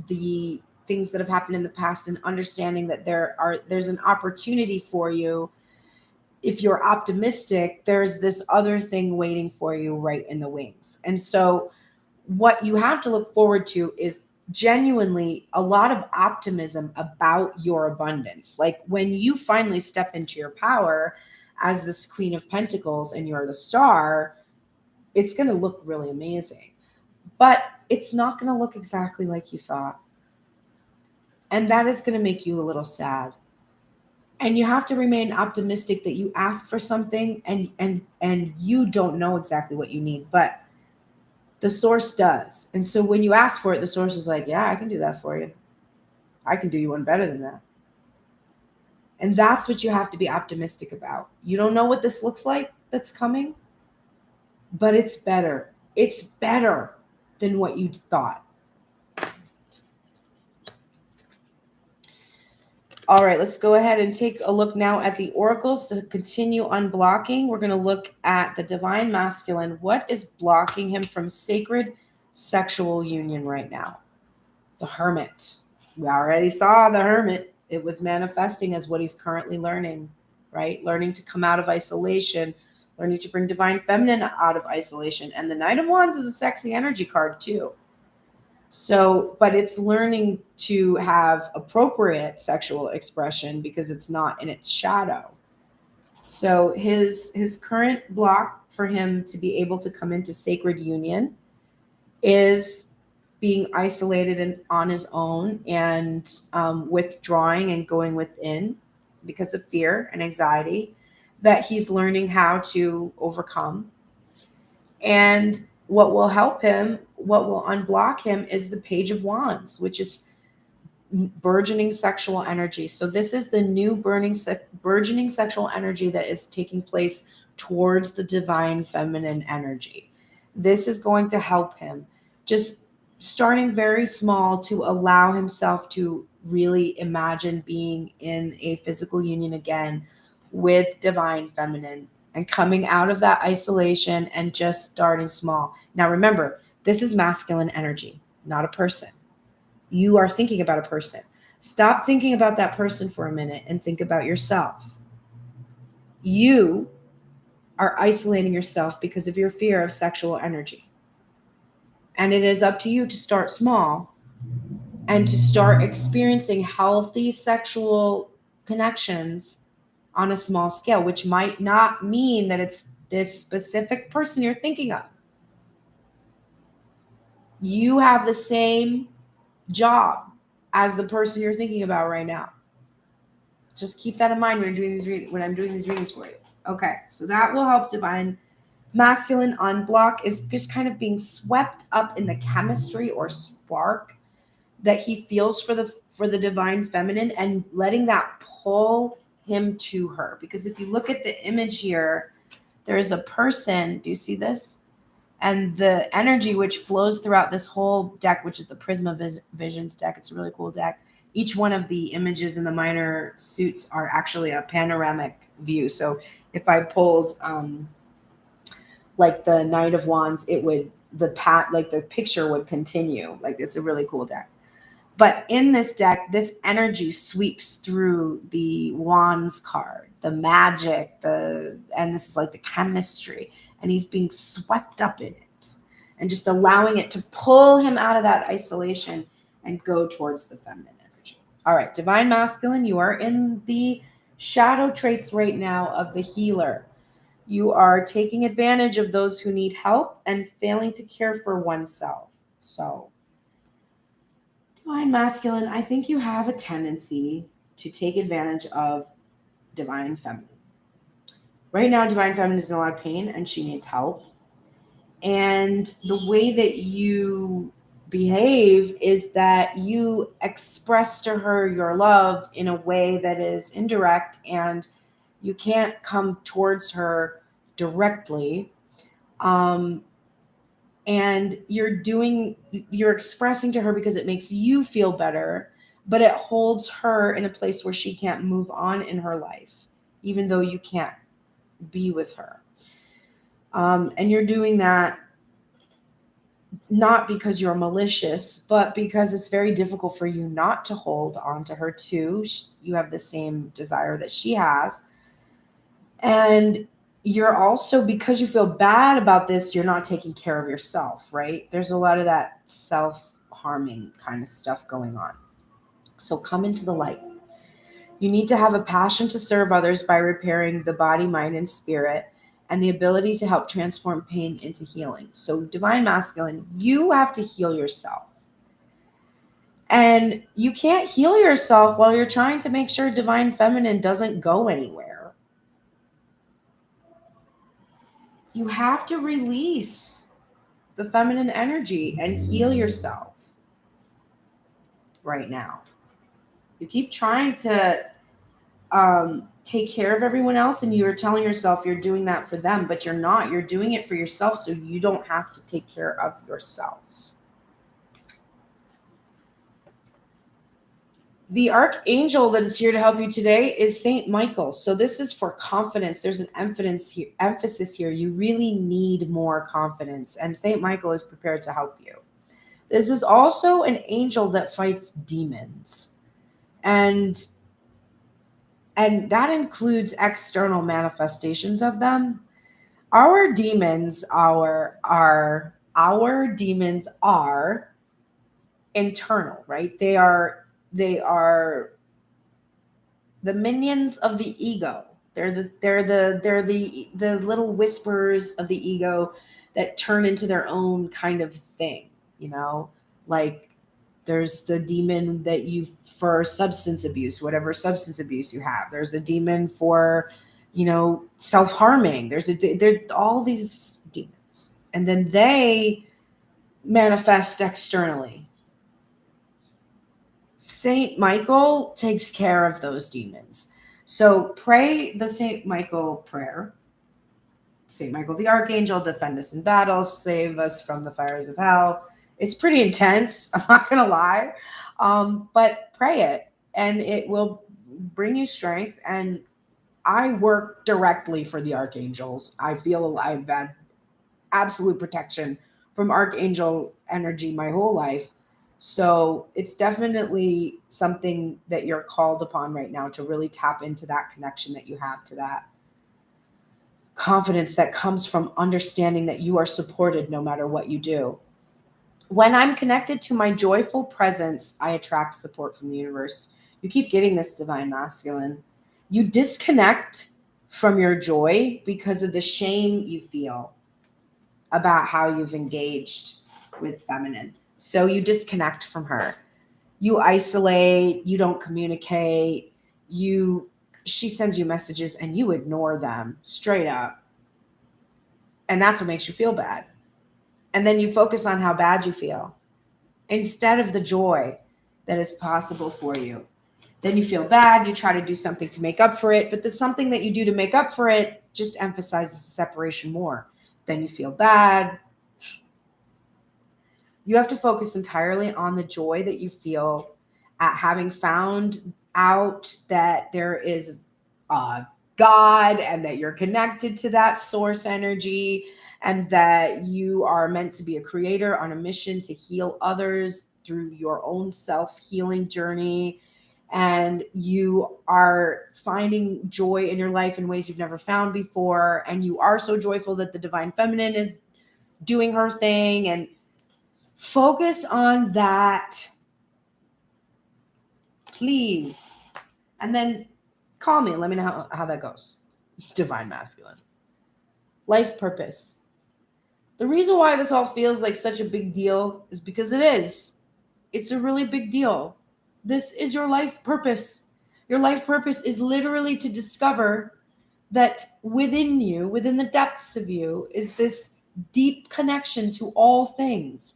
the things that have happened in the past and understanding that there's an opportunity for you. If you're optimistic, there's this other thing waiting for you right in the wings. And so what you have to look forward to is genuinely a lot of optimism about your abundance. Like when you finally step into your power as this Queen of Pentacles and you're the star, it's going to look really amazing. But it's not going to look exactly like you thought. And that is going to make you a little sad. And you have to remain optimistic that you ask for something and you don't know exactly what you need, but the source does. And so when you ask for it, the source is like, yeah, I can do that for you. I can do you one better than that. And that's what you have to be optimistic about. You don't know what this looks like that's coming, but it's better. It's better than what you thought. All right, let's go ahead and take a look now at the oracles to continue unblocking. We're going to look at the divine masculine. What is blocking him from sacred sexual union right now? The hermit. We already saw the hermit. It was manifesting as what he's currently learning, right? Learning to come out of isolation, learning to bring divine feminine out of isolation. And the Knight of Wands is a sexy energy card too. So, but it's learning to have appropriate sexual expression because it's not in its shadow. So his current block for him to be able to come into sacred union is being isolated and on his own and withdrawing and going within because of fear and anxiety that he's learning how to overcome. And what will help him, what will unblock him is the Page of Wands, which is burgeoning sexual energy. So this is the new burgeoning sexual energy that is taking place towards the divine feminine energy. This is going to help him just starting very small to allow himself to really imagine being in a physical union again with divine feminine and coming out of that isolation and just starting small. Now, remember, this is masculine energy, not a person. You are thinking about a person. Stop thinking about that person for a minute and think about yourself. You are isolating yourself because of your fear of sexual energy. And it is up to you to start small and to start experiencing healthy sexual connections on a small scale, which might not mean that it's this specific person you're thinking of. You have the same job as the person you're thinking about right now. Just keep that in mind when I'm doing these readings for you. Okay, so that will help divine masculine unblock is just kind of being swept up in the chemistry or spark that he feels for the divine feminine and letting that pull him to her. Because if you look at the image here, there is a person. Do you see this? And the energy which flows throughout this whole deck, which is the Prisma Visions deck. It's a really cool deck. Each one of the images in the minor suits are actually a panoramic view. So if I pulled like the Knight of Wands, it would the picture would continue. Like it's a really cool deck. But in this deck, this energy sweeps through the Wands card, the magic, and this is like the chemistry. And he's being swept up in it and just allowing it to pull him out of that isolation and go towards the feminine energy. All right, divine masculine, you are in the shadow traits right now of the healer. You are taking advantage of those who need help and failing to care for oneself. So, divine masculine, I think you have a tendency to take advantage of divine feminine. Right now, divine feminine is in a lot of pain and she needs help. And the way that you behave is that you express to her your love in a way that is indirect and you can't come towards her directly. And you're expressing to her because it makes you feel better, but it holds her in a place where she can't move on in her life, even though you can't be with her. And you're doing that not because you're malicious, but because it's very difficult for you not to hold on to her too. You have the same desire that she has. And you're also, because you feel bad about this, you're not taking care of yourself, right? There's a lot of that self-harming kind of stuff going on. So come into the light. You need to have a passion to serve others by repairing the body, mind, and spirit, and the ability to help transform pain into healing. So divine masculine, you have to heal yourself. And you can't heal yourself while you're trying to make sure divine feminine doesn't go anywhere. You have to release the feminine energy and heal yourself right now. You keep trying to take care of everyone else, and you're telling yourself you're doing that for them, but you're not. You're doing it for yourself so you don't have to take care of yourself. The archangel that is here to help you today is Saint Michael. So this is for confidence. There's an emphasis here. You really need more confidence, and Saint Michael is prepared to help you. This is also an angel that fights demons, and that includes external manifestations of them. Our demons are internal, right? They are the minions of the ego. They're the little whispers of the ego that turn into their own kind of thing, you know? Like there's the demon that you for substance abuse, whatever substance abuse you have. There's a demon for, self-harming. There's all these demons. And then they manifest externally. Saint Michael takes care of those demons. So pray the Saint Michael prayer. Saint Michael the Archangel, defend us in battle, save us from the fires of hell. It's pretty intense, I'm not going to lie. But pray it, and it will bring you strength. And I work directly for the archangels. I feel I've had absolute protection from archangel energy my whole life. So it's definitely something that you're called upon right now to really tap into that connection that you have to that confidence that comes from understanding that you are supported no matter what you do. When I'm connected to my joyful presence, I attract support from the universe. You keep getting this, divine masculine. You disconnect from your joy because of the shame you feel about how you've engaged with feminine. So you disconnect from her. You isolate, you don't communicate, she sends you messages and you ignore them straight up. And that's what makes you feel bad. And then you focus on how bad you feel instead of the joy that is possible for you. Then you feel bad, you try to do something to make up for it, but the something that you do to make up for it just emphasizes the separation more. Then you feel bad. You have to focus entirely on the joy that you feel at having found out that there is a God and that you're connected to that source energy and that you are meant to be a creator on a mission to heal others through your own self-healing journey. And you are finding joy in your life in ways you've never found before. And you are so joyful that the divine feminine is doing her thing, and focus on that, please. And then call me and let me know how that goes. Divine masculine. Life purpose. The reason why this all feels like such a big deal is because it is. It's a really big deal. This is your life purpose. Your life purpose is literally to discover that within you, within the depths of you, is this deep connection to all things.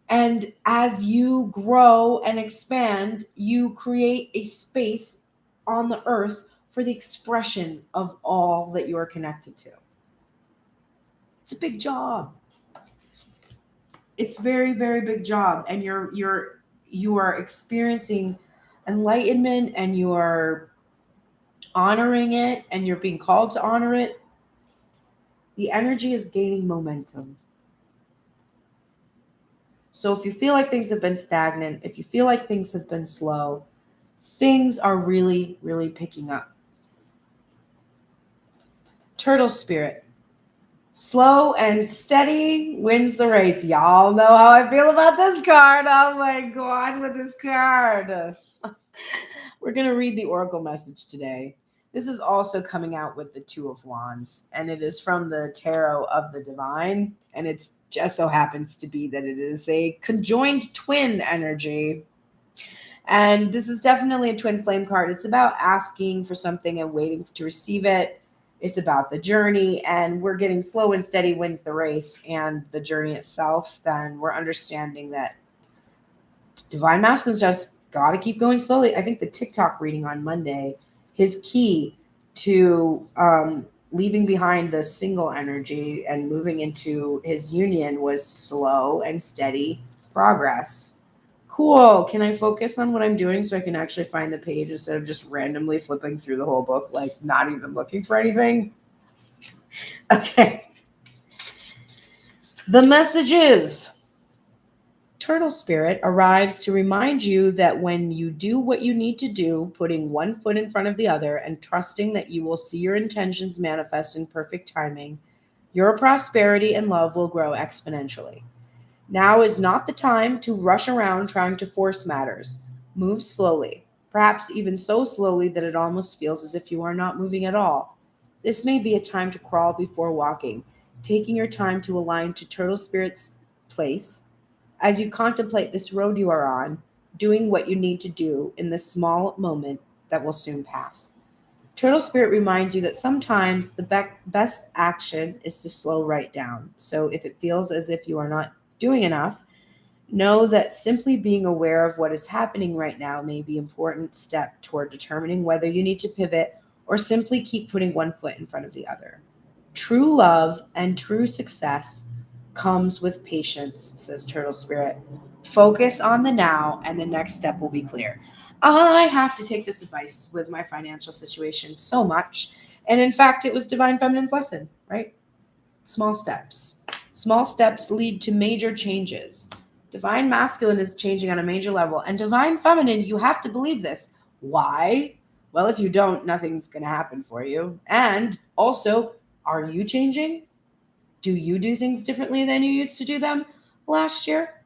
And as you grow and expand, you create a space on the earth for the expression of all that you are connected to. It's a big job. It's very, very big job. And you are experiencing enlightenment, and you are honoring it, and you're being called to honor it. The energy is gaining momentum. So if you feel like things have been stagnant, if you feel like things have been slow, things are really, really picking up. Turtle spirit. Slow and steady wins the race. Y'all know how I feel about this card. Oh my God, with this card. We're going to read the oracle message today. This is also coming out with the Two of Wands, and it is from the Tarot of the Divine, and it just so happens to be that it is a conjoined twin energy. And this is definitely a twin flame card. It's about asking for something and waiting to receive it. It's about the journey, and we're getting slow and steady wins the race and the journey itself. Then we're understanding that Divine Masculine's just got to keep going slowly. I think the TikTok reading on Monday, his key to leaving behind the single energy and moving into his union was slow and steady progress. Cool. Can I focus on what I'm doing so I can actually find the page instead of just randomly flipping through the whole book, like not even looking for anything? Okay. The message is, Turtle Spirit arrives to remind you that when you do what you need to do, putting one foot in front of the other and trusting that you will see your intentions manifest in perfect timing, your prosperity and love will grow exponentially. Now is not the time to rush around trying to force matters. Move slowly, perhaps even so slowly that it almost feels as if you are not moving at all. This may be a time to crawl before walking, taking your time to align to Turtle Spirit's place. As you contemplate this road you are on, doing what you need to do in this small moment that will soon pass. Turtle Spirit reminds you that sometimes the best action is to slow right down. So if it feels as if you are not doing enough, know that simply being aware of what is happening right now may be an important step toward determining whether you need to pivot or simply keep putting one foot in front of the other. True love and true success comes with patience, says Turtle Spirit. Focus on the now and the next step will be clear. I have to take this advice with my financial situation so much. And in fact, it was Divine Feminine's lesson, right? Small steps. Small steps lead to major changes. Divine Masculine is changing on a major level. And Divine Feminine, you have to believe this. Why? Well, if you don't, nothing's going to happen for you. And also, are you changing? Do you do things differently than you used to do them last year?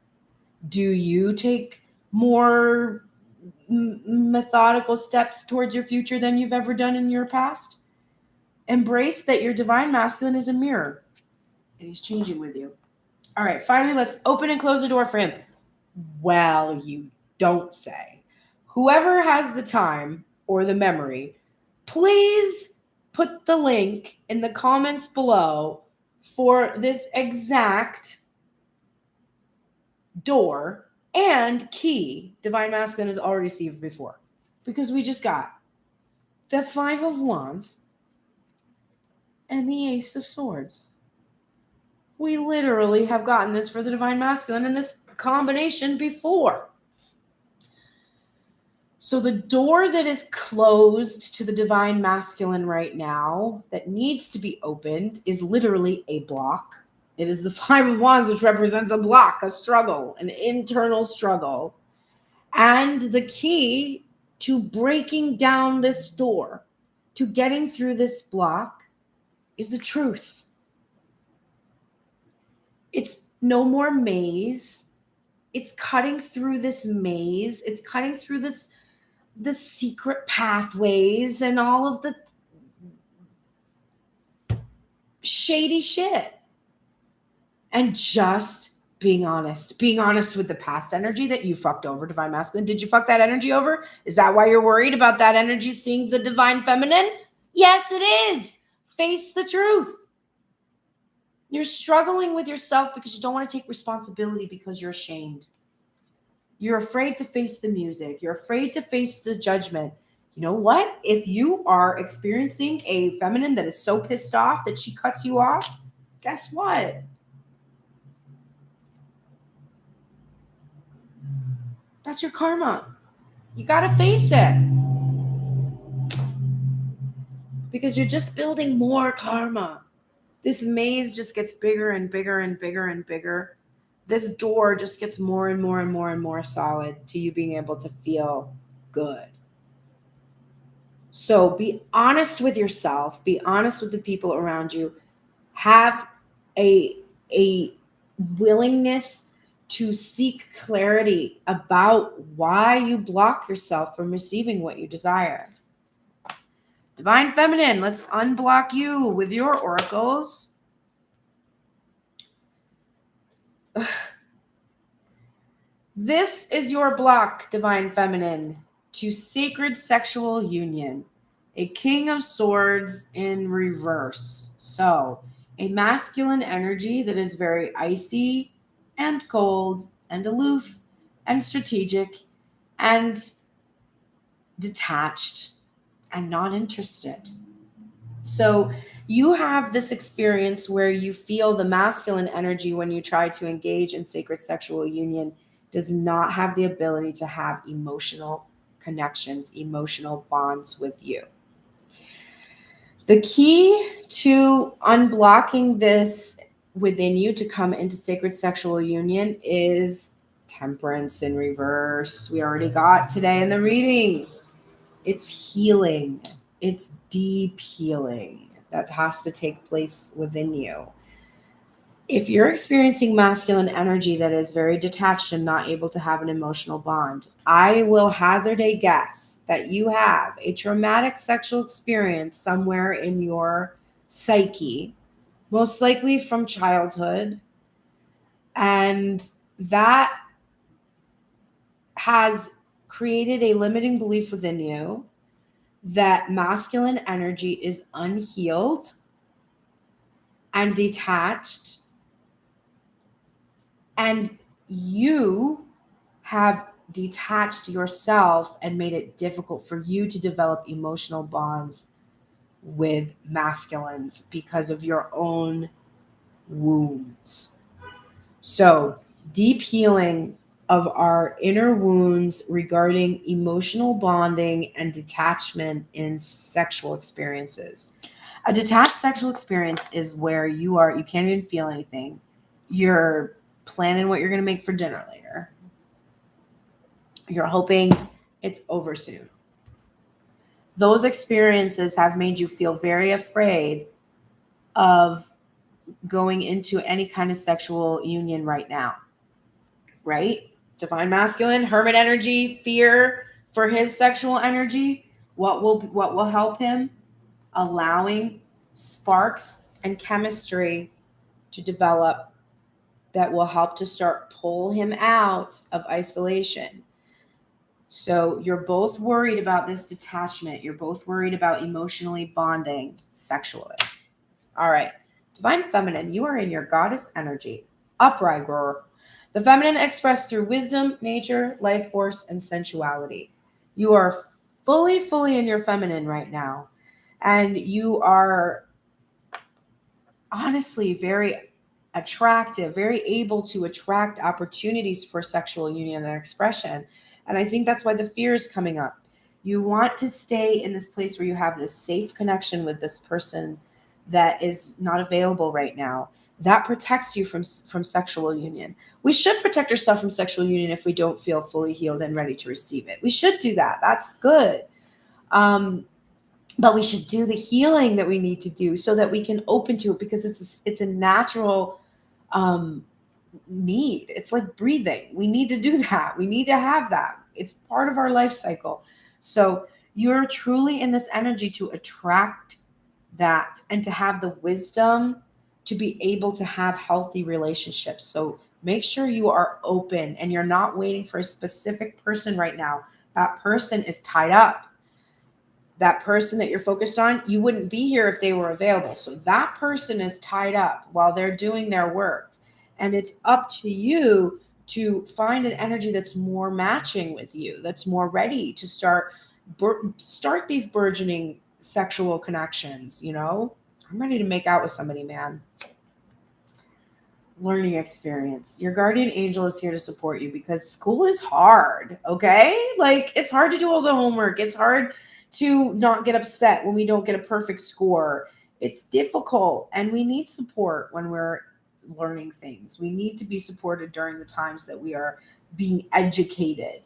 Do you take more methodical steps towards your future than you've ever done in your past? Embrace that your Divine Masculine is a mirror, and he's changing with you. All right, finally, let's open and close the door for him. Well, you don't say. Whoever has the time or the memory, please put the link in the comments below for this exact door and key Divine Masculine has already received before. Because we just got the Five of Wands and the Ace of Swords. We literally have gotten this for the Divine Masculine in this combination before. So the door that is closed to the Divine Masculine right now that needs to be opened is literally a block. It is the Five of Wands, which represents a block, a struggle, an internal struggle. And the key to breaking down this door, to getting through this block, is the truth. It's no more maze. It's cutting through this maze. It's cutting through the secret pathways and all of the shady shit. And just being honest with the past energy that you fucked over, Divine Masculine. Did you fuck that energy over? Is that why you're worried about that energy seeing the Divine Feminine? Yes, it is. Face the truth. You're struggling with yourself because you don't want to take responsibility because you're ashamed. You're afraid to face the music. You're afraid to face the judgment. You know what? If you are experiencing a feminine that is so pissed off that she cuts you off, guess what? That's your karma. You got to face it. Because you're just building more karma. This maze just gets bigger and bigger and bigger and bigger. This door just gets more and more and more and more solid to you being able to feel good. So be honest with yourself. Be honest with the people around you. Have a willingness to seek clarity about why you block yourself from receiving what you desire. Divine Feminine, let's unblock you with your oracles. This is your block, Divine Feminine, to sacred sexual union. A King of Swords in reverse. So, a masculine energy that is very icy and cold and aloof and strategic and detached and not interested. So you have this experience where you feel the masculine energy when you try to engage in sacred sexual union does not have the ability to have emotional connections, emotional bonds with you. The key to unblocking this within you to come into sacred sexual union is temperance in reverse. We already got today in the reading. It's healing. It's deep healing that has to take place within you. If you're experiencing masculine energy that is very detached and not able to have an emotional bond, I will hazard a guess that you have a traumatic sexual experience somewhere in your psyche, most likely from childhood, and that has created a limiting belief within you that masculine energy is unhealed and detached, and you have detached yourself and made it difficult for you to develop emotional bonds with masculines because of your own wounds. So, deep healing of our inner wounds regarding emotional bonding and detachment in sexual experiences. A detached sexual experience is where you can't even feel anything. You're planning what you're going to make for dinner later. You're hoping it's over soon. Those experiences have made you feel very afraid of going into any kind of sexual union right now, right? Divine masculine, hermit energy, fear for his sexual energy. What will help him? Allowing sparks and chemistry to develop that will help to start pull him out of isolation. So you're both worried about this detachment. You're both worried about emotionally bonding sexually. All right. Divine Feminine, you are in your goddess energy. Upright girl. The feminine expressed through wisdom, nature, life force, and sensuality. You are fully in your feminine right now. And you are honestly very attractive, very able to attract opportunities for sexual union and expression. And I think that's why the fear is coming up. You want to stay in this place where you have this safe connection with this person that is not available right now. That protects you from sexual union. We should protect ourselves from sexual union if we don't feel fully healed and ready to receive it. We should do that. That's good. But we should do the healing that we need to do so that we can open to it, because it's a natural need. It's like breathing. We need to do that. We need to have that. It's part of our life cycle. So you're truly in this energy to attract that and to have the wisdom to be able to have healthy relationships. So make sure you are open and you're not waiting for a specific person right now. That person is tied up. That person that you're focused on, you wouldn't be here if they were available. So that person is tied up while they're doing their work. And it's up to you to find an energy that's more matching with you, that's more ready to start these burgeoning sexual connections. You know, I'm ready to make out with somebody, man. Learning experience. Your guardian angel is here to support you because school is hard. Okay. Like, it's hard to do all the homework. It's hard to not get upset when we don't get a perfect score. It's difficult, and we need support when we're learning things. We need to be supported during the times that we are being educated.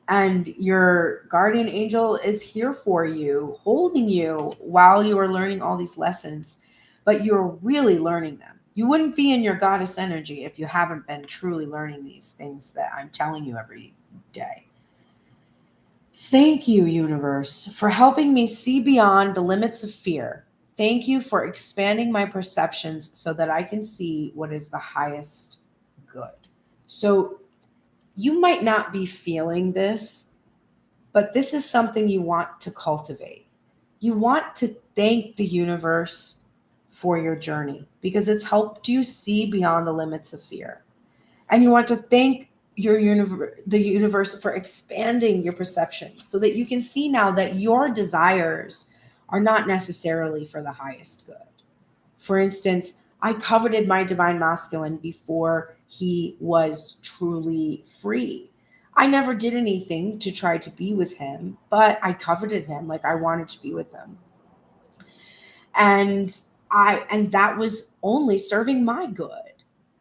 And your guardian angel is here for you, holding you while you are learning all these lessons, but you're really learning them. You wouldn't be in your goddess energy if you haven't been truly learning these things that I'm telling you every day. Thank you, universe, for helping me see beyond the limits of fear. Thank you for expanding my perceptions so that I can see what is the highest good. So you might not be feeling this, but this is something you want to cultivate. You want to thank the universe for your journey because it's helped you see beyond the limits of fear. And you want to thank the universe for expanding your perception so that you can see now that your desires are not necessarily for the highest good. For instance, I coveted my divine masculine before he was truly free. I never did anything to try to be with him, but I coveted him, like I wanted to be with him. And that was only serving my good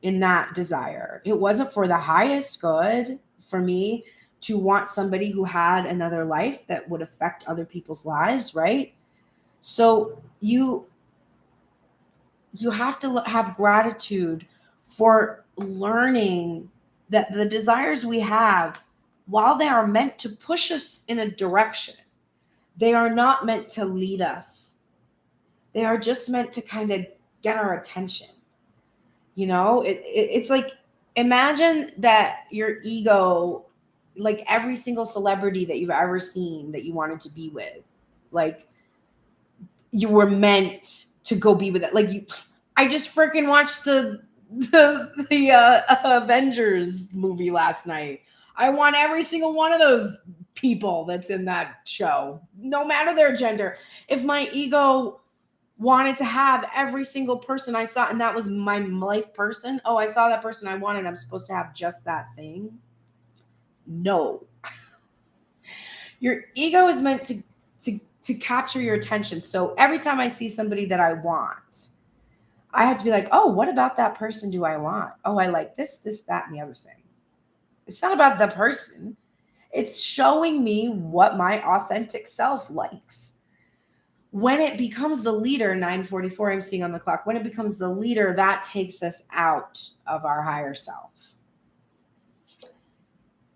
in that desire. It wasn't for the highest good for me to want somebody who had another life that would affect other people's lives, right? So you have to have gratitude for learning that the desires we have, while they are meant to push us in a direction, they are not meant to lead us. They are just meant to kind of get our attention. You know, it's like, imagine that your ego, like every single celebrity that you've ever seen that you wanted to be with, like you were meant to go be with it. Like I just freaking watched the Avengers movie last night. I want every single one of those people that's in that show, no matter their gender. If my ego wanted to have every single person I saw, and that was my life person. Oh, I saw that person I wanted. I'm supposed to have just that thing. No. Your ego is meant to capture your attention. So every time I see somebody that I want, I have to be like, oh, what about that person do I want? Oh, I like this, that, and the other thing. It's not about the person. It's showing me what my authentic self likes. When it becomes the leader, 9:44, I'm seeing on the clock, when it becomes the leader, that takes us out of our higher self.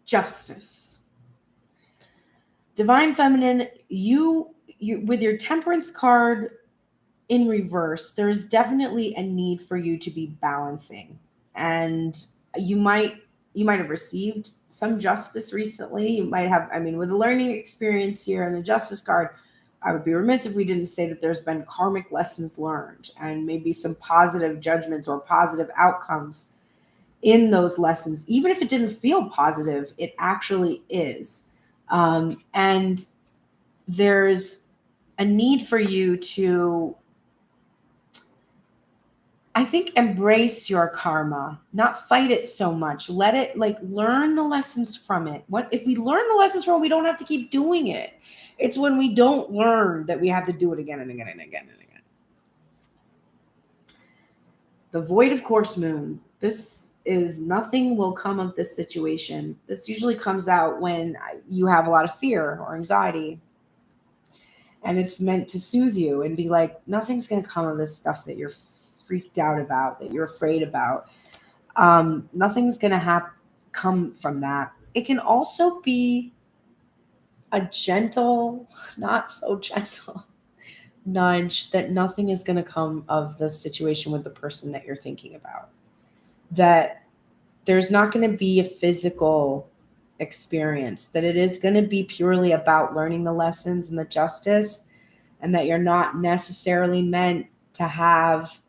Justice. Divine Feminine, you with your Temperance card in reverse, there's definitely a need for you to be balancing. And you might have received some justice recently. You might have, with the learning experience here and the Justice card, I would be remiss if we didn't say that there's been karmic lessons learned and maybe some positive judgments or positive outcomes in those lessons. Even if it didn't feel positive, it actually is. And there's a need for you to, I think, embrace your karma, not fight it so much. Let it, learn the lessons from it. What if we learn the lessons from it, we don't have to keep doing it. It's when we don't learn that we have to do it again and again and again and again. The void of course moon. This is nothing will come of this situation. This usually comes out when you have a lot of fear or anxiety. And it's meant to soothe you and be like, nothing's going to come of this stuff that you're freaked out about, that you're afraid about. Nothing's going to come from that. It can also be a gentle, not so gentle nudge that nothing is going to come of the situation with the person that you're thinking about. That there's not going to be a physical experience, that it is going to be purely about learning the lessons and the justice, and that you're not necessarily meant to have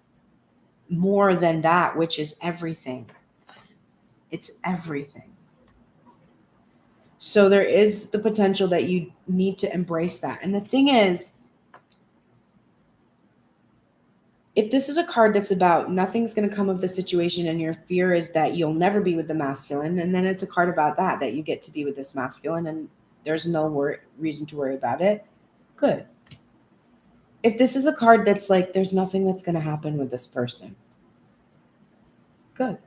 more than that, which is everything. It's everything. So there is the potential that you need to embrace that. And the thing is, if this is a card that's about nothing's going to come of the situation and your fear is that you'll never be with the masculine, and then it's a card about that you get to be with this masculine and there's no reason to worry about it, good. if this is a card that's like, there's nothing that's going to happen with this person, good.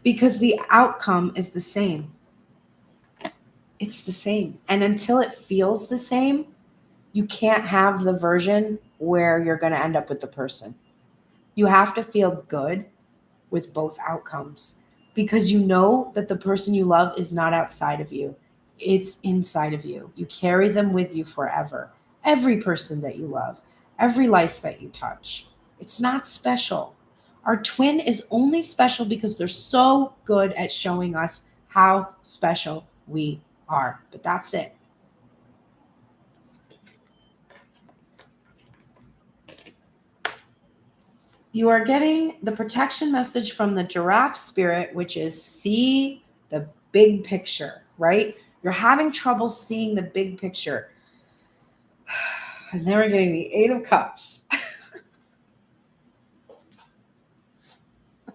Because the outcome is the same. It's the same. And until it feels the same, you can't have the version where you're going to end up with the person. You have to feel good with both outcomes because you know that the person you love is not outside of you. It's inside of you. You carry them with you forever. Every person that you love, every life that you touch. It's not special. Our twin is only special because they're so good at showing us how special we are. But that's it. You are getting the protection message from the giraffe spirit, which is see the big picture, right? You're having trouble seeing the big picture. And then we're getting the Eight of Cups.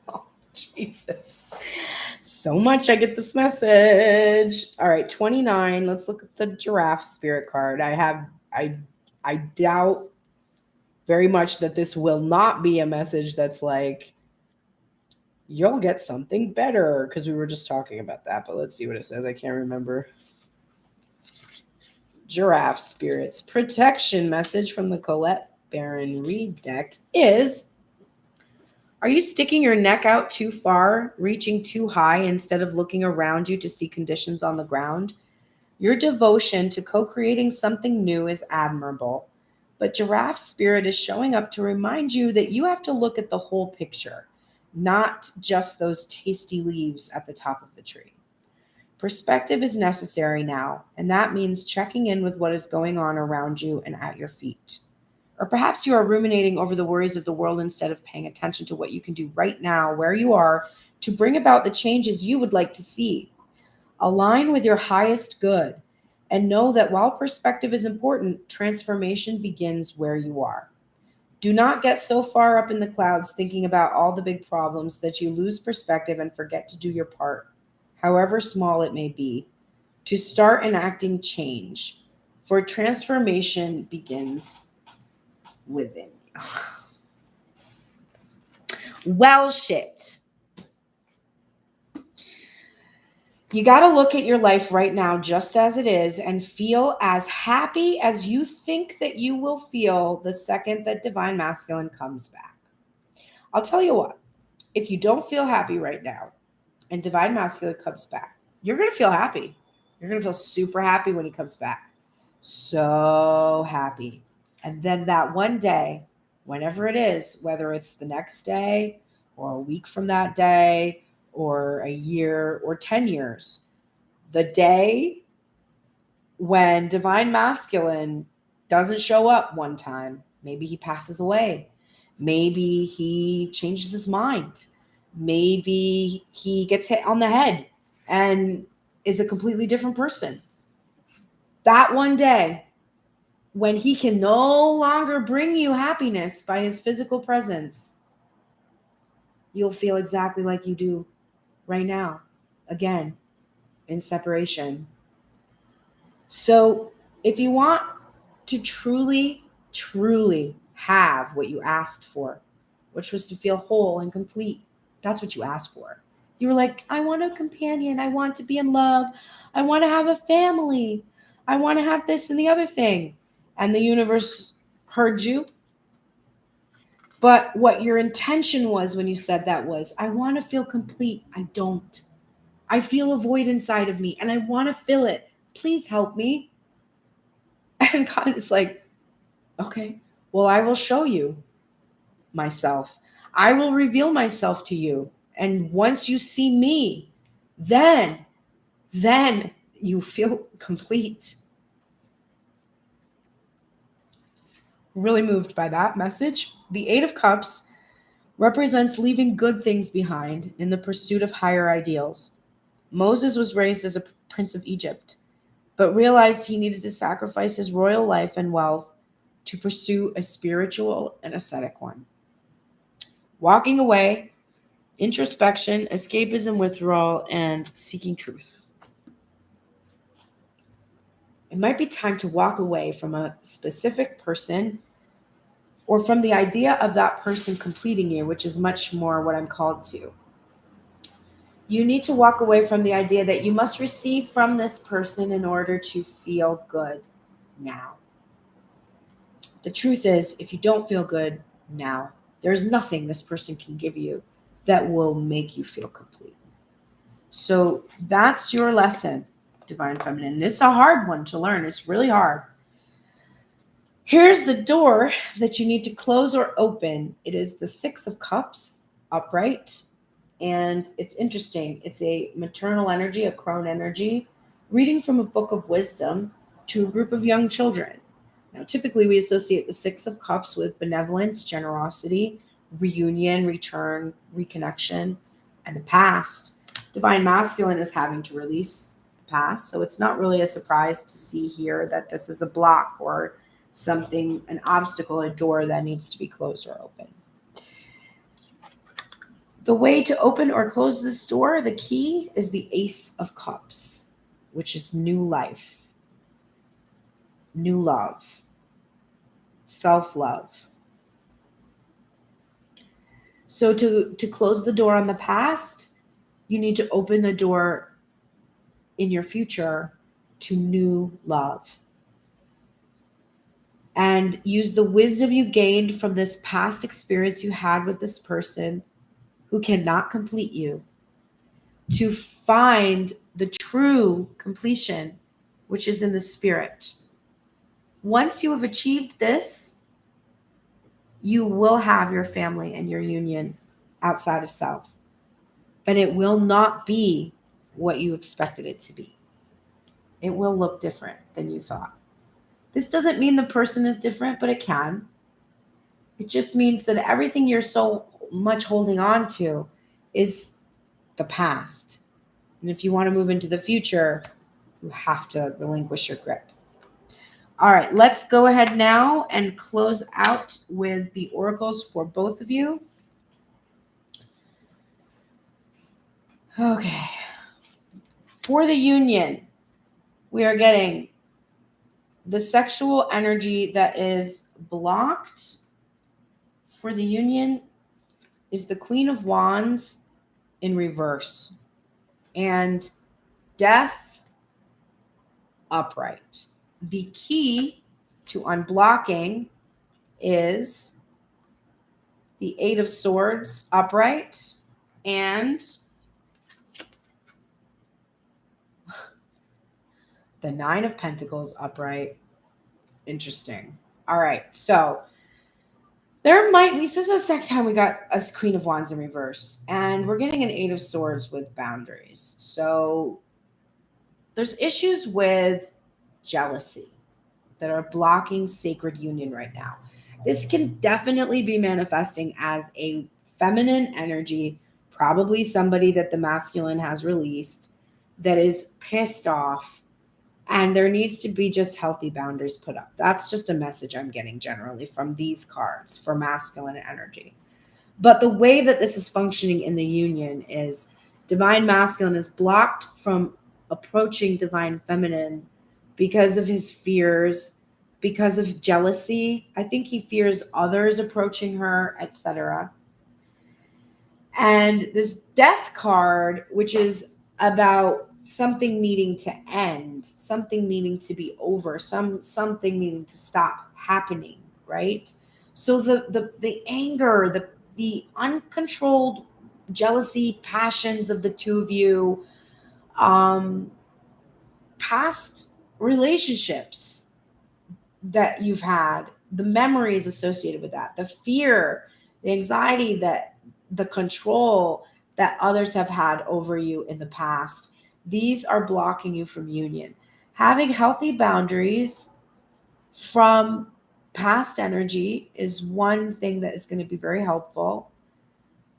Oh, Jesus. So much I get this message. All right, 29. Let's look at the giraffe spirit card. I doubt very much that this will not be a message that's like, you'll get something better, because we were just talking about that, but let's see what it says. I can't remember. Giraffe spirits. Protection message from the Colette Baron Reed deck is, are you sticking your neck out too far, reaching too high instead of looking around you to see conditions on the ground? Your devotion to co-creating something new is admirable, but giraffe spirit is showing up to remind you that you have to look at the whole picture, not just those tasty leaves at the top of the tree. Perspective is necessary now, and that means checking in with what is going on around you and at your feet. Or perhaps you are ruminating over the worries of the world instead of paying attention to what you can do right now, where you are, to bring about the changes you would like to see. Align with your highest good, and know that while perspective is important, transformation begins where you are. Do not get so far up in the clouds thinking about all the big problems that you lose perspective and forget to do your part, however small it may be, to start enacting change. For transformation begins within you. Well, shit. You got to look at your life right now just as it is and feel as happy as you think that you will feel the second that Divine Masculine comes back. I'll tell you what, if you don't feel happy right now and Divine Masculine comes back, you're going to feel happy. You're going to feel super happy when he comes back. So happy. And then that one day, whenever it is, whether it's the next day or a week from that day or a year or 10 years, the day when Divine Masculine doesn't show up one time, maybe he passes away, maybe he changes his mind, maybe he gets hit on the head and is a completely different person. That one day, when he can no longer bring you happiness by his physical presence, you'll feel exactly like you do right now, again, in separation. So if you want to truly, truly have what you asked for, which was to feel whole and complete, that's what you asked for. You were like, I want a companion. I want to be in love. I want to have a family. I want to have this and the other thing. And the universe heard you. But what your intention was when you said that was, I want to feel complete. I don't. I feel a void inside of me and I want to fill it. Please help me. And God is like, okay, well, I will show you myself. I will reveal myself to you. And once you see me, then you feel complete. Really moved by that message. The Eight of Cups represents leaving good things behind in the pursuit of higher ideals. Moses was raised as a prince of Egypt, but realized he needed to sacrifice his royal life and wealth to pursue a spiritual and ascetic one. Walking away, introspection, escapism, withdrawal, and seeking truth. It might be time to walk away from a specific person or from the idea of that person completing you, which is much more what I'm called to. You need to walk away from the idea that you must receive from this person in order to feel good now. The truth is, if you don't feel good now, there's nothing this person can give you that will make you feel complete. So that's your lesson, Divine Feminine. It's a hard one to learn. It's really hard. Here's the door that you need to close or open. It is the Six of Cups, upright. And it's interesting. It's a maternal energy, a crone energy, reading from a book of wisdom to a group of young children. Now, typically we associate the Six of Cups with benevolence, generosity, reunion, return, reconnection, and the past. Divine Masculine is having to release the past. So it's not really a surprise to see here that this is a block or something, an obstacle, a door that needs to be closed or open. The way to open or close this door, the key is the Ace of Cups, which is new life, new love, self-love. So to close the door on the past, you need to open the door in your future to new love. And use the wisdom you gained from this past experience you had with this person who cannot complete you to find the true completion, which is in the spirit. Once you have achieved this, you will have your family and your union outside of self, but it will not be what you expected it to be. It will look different than you thought. This doesn't mean the person is different, but it can. It just means that everything you're so much holding on to is the past. And if you want to move into the future, you have to relinquish your grip. All right, let's go ahead now and close out with the oracles for both of you. Okay. For the union, we are getting the sexual energy that is blocked. For the union is the Queen of Wands in reverse and Death upright. The key to unblocking is the Eight of Swords upright and the Nine of Pentacles upright. Interesting. All right. So this is the second time we got a Queen of Wands in reverse, and we're getting an Eight of Swords with boundaries. So there's issues with jealousy that are blocking sacred union right now. This can definitely be manifesting as a feminine energy, probably somebody that the masculine has released that is pissed off, and there needs to be just healthy boundaries put up. That's just a message I'm getting generally from these cards for masculine energy. But the way that this is functioning in the union is divine masculine is blocked from approaching divine feminine because of his fears, because of jealousy. I think he fears others approaching her, etc. And this Death card, which is about something needing to end, something needing to be over, something needing to stop happening, right? So the anger, the uncontrolled jealousy, passions of the two of you, past relationships that you've had, the memories associated with that, the fear, the anxiety, that the control that others have had over you in the past, these are blocking you from union. Having healthy boundaries from past energy is one thing that is going to be very helpful.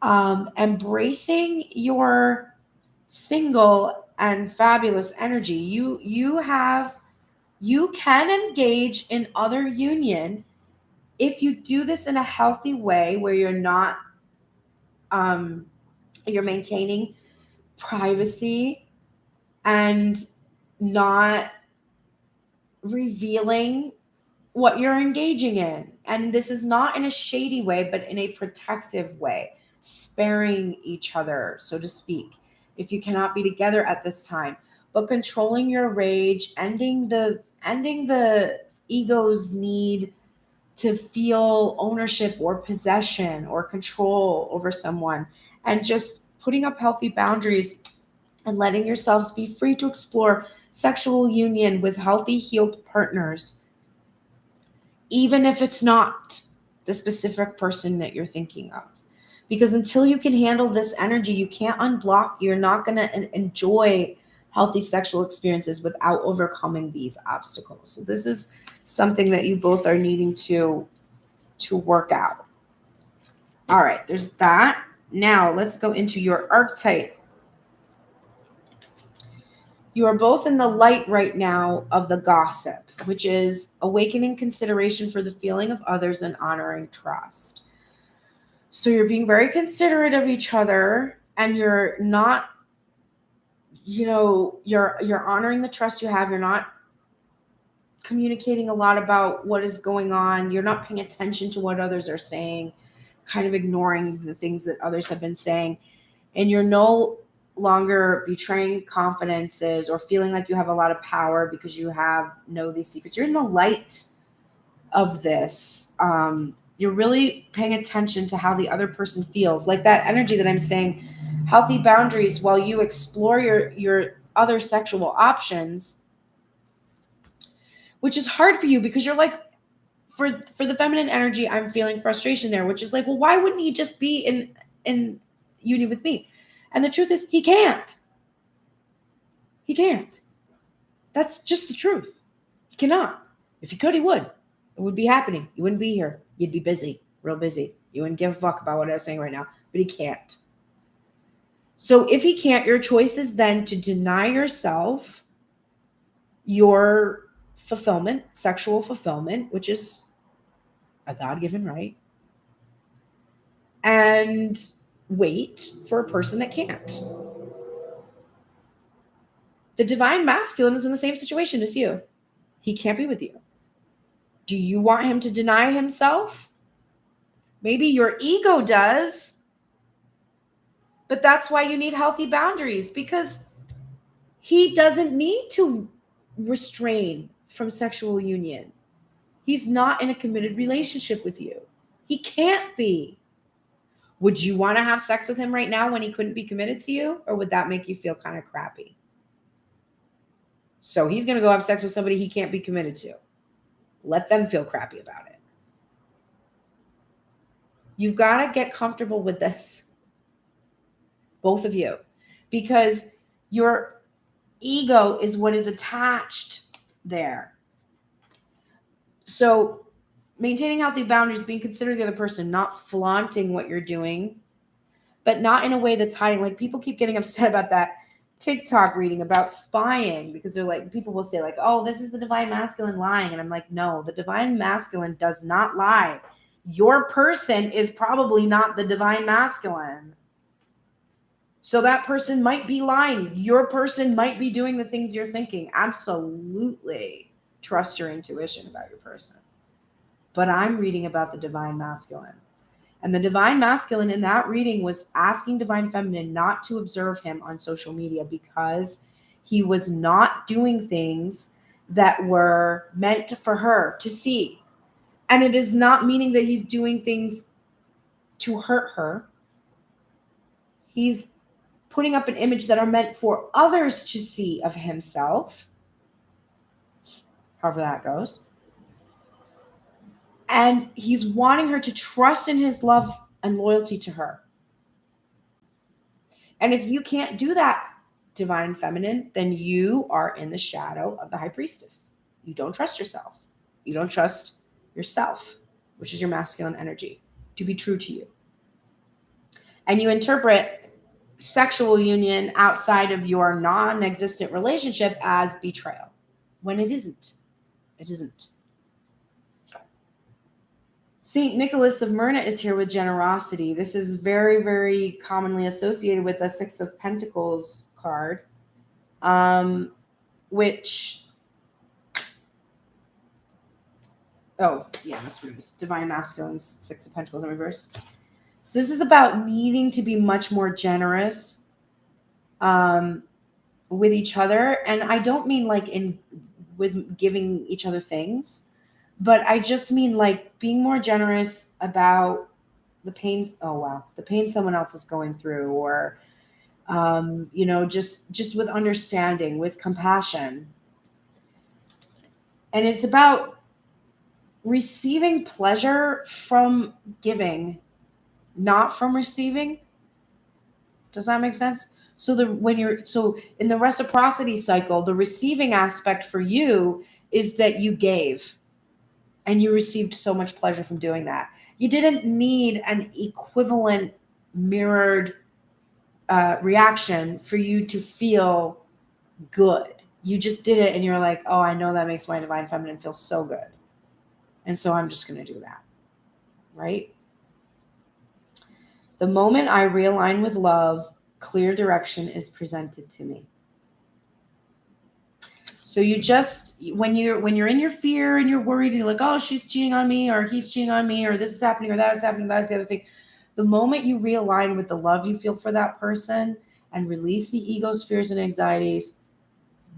Embracing your single and fabulous energy. You can engage in other union if you do this in a healthy way where you're not you're maintaining privacy and not revealing what you're engaging in. And this is not in a shady way, but in a protective way, sparing each other, so to speak, if you cannot be together at this time, but controlling your rage, ending the ego's need to feel ownership or possession or control over someone, and just putting up healthy boundaries and letting yourselves be free to explore sexual union with healthy, healed partners, even if it's not the specific person that you're thinking of. Because until you can handle this energy, you can't unblock. You're not going to enjoy healthy sexual experiences without overcoming these obstacles. So this is something that you both are needing to work out. All right, there's that. Now let's go into your archetype. You are both in the light right now of the gossip, which is awakening consideration for the feeling of others and honoring trust. So you're being very considerate of each other, and you're not, you're honoring the trust you have. You're not communicating a lot about what is going on. You're not paying attention to what others are saying, kind of ignoring the things that others have been saying. And you're no longer betraying confidences or feeling like you have a lot of power because you know these secrets. You're in the light of this. You're really paying attention to how the other person feels, like that energy that I'm saying, healthy boundaries while you explore your other sexual options, which is hard for you because you're like, for the feminine energy, I'm feeling frustration there, which is like, well, why wouldn't he just be in union with me? And the truth is, he can't. He can't. That's just the truth. He cannot. If he could, he would. It would be happening. You wouldn't be here. You'd be busy, real busy. You wouldn't give a fuck about what I was saying right now, but he can't. So if he can't, your choice is then to deny yourself your fulfillment, sexual fulfillment, which is a God-given right, and wait for a person that can't. The divine masculine is in the same situation as you. He can't be with you. Do you want him to deny himself? Maybe your ego does, but that's why you need healthy boundaries, because he doesn't need to restrain from sexual union. He's not in a committed relationship with you. He can't be. Would you want to have sex with him right now when he couldn't be committed to you? Or would that make you feel kind of crappy? So he's going to go have sex with somebody he can't be committed to. Let them feel crappy about it. You've got to get comfortable with this. Both of you. Because your ego is what is attached there. So maintaining healthy boundaries, being considerate of the other person, not flaunting what you're doing, but not in a way that's hiding. Like, people keep getting upset about that TikTok reading about spying, because they're like, people will say like, oh, this is the divine masculine lying. And I'm like, no, the divine masculine does not lie. Your person is probably not the divine masculine. So that person might be lying. Your person might be doing the things you're thinking. Absolutely trust your intuition about your person. But I'm reading about the divine masculine. And the divine masculine in that reading was asking divine feminine not to observe him on social media because he was not doing things that were meant for her to see. And it is not meaning that he's doing things to hurt her. He's putting up an image that are meant for others to see of himself. However that goes. And he's wanting her to trust in his love and loyalty to her. And if you can't do that, divine feminine, then you are in the shadow of the high priestess. You don't trust yourself. You don't trust yourself, which is your masculine energy, to be true to you. And you interpret sexual union outside of your non-existent relationship as betrayal, when it isn't. It isn't. Saint Nicholas of Myrna is here with generosity. This is very, very commonly associated with the Six of Pentacles card, which Oh, yeah, that's reverse. Divine Masculines, Six of Pentacles in reverse. So this is about needing to be much more generous with each other. And I don't mean like with giving each other things, but I just mean like being more generous about the pains. Oh, wow. The pain someone else is going through, or, just with understanding, with compassion. And it's about receiving pleasure from giving, not from receiving. Does that make sense? So in the reciprocity cycle, the receiving aspect for you is that you gave and you received so much pleasure from doing that. You didn't need an equivalent mirrored reaction for you to feel good. You just did it and you're like, oh, I know that makes my divine feminine feel so good. And so I'm just going to do that. Right? The moment I realign with love, clear direction is presented to me. So you just, when you're in your fear and you're worried and you're like, oh, she's cheating on me, or he's cheating on me, or this is happening, or that is happening, that's the other thing. The moment you realign with the love you feel for that person and release the ego's fears and anxieties,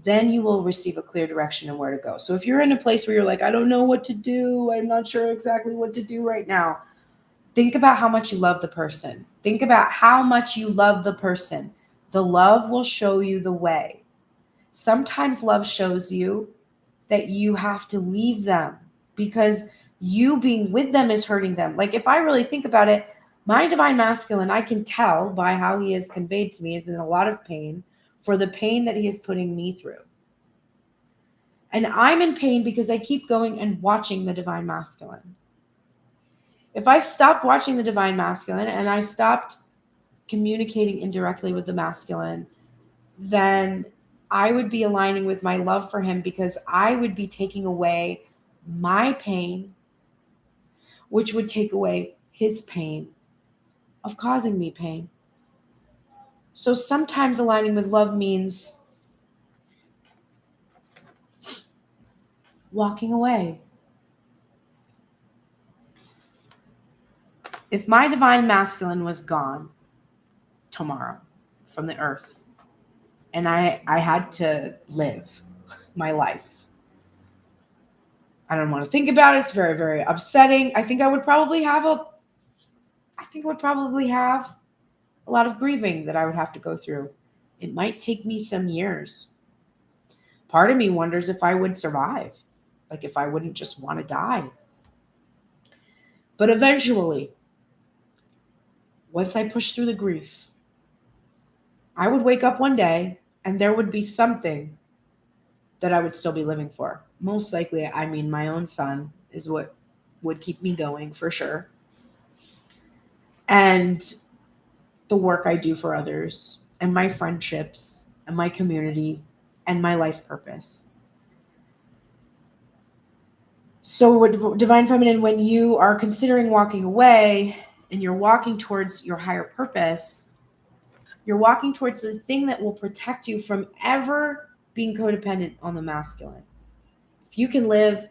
then you will receive a clear direction and where to go. So if you're in a place where you're like, I don't know what to do, I'm not sure exactly what to do right now, think about how much you love the person. Think about how much you love the person. The love will show you the way. Sometimes love shows you that you have to leave them because you being with them is hurting them. Like if I really think about it, my divine masculine, I can tell by how he is conveyed to me, is in a lot of pain for the pain that he is putting me through. And I'm in pain because I keep going and watching the divine masculine. If I stopped watching the divine masculine and I stopped communicating indirectly with the masculine, then I would be aligning with my love for him because I would be taking away my pain, which would take away his pain of causing me pain. So sometimes aligning with love means walking away. If my divine masculine was gone tomorrow from the earth and I had to live my life, I don't want to think about it. It's very, very upsetting. I think I would probably have a lot of grieving that I would have to go through. It might take me some years. Part of me wonders if I would survive, like if I wouldn't just want to die. But eventually, once I push through the grief, I would wake up one day and there would be something that I would still be living for. Most likely, I mean, my own son is what would keep me going for sure. And the work I do for others and my friendships and my community and my life purpose. So divine feminine, when you are considering walking away and you're walking towards your higher purpose, you're walking towards the thing that will protect you from ever being codependent on the masculine. If you can live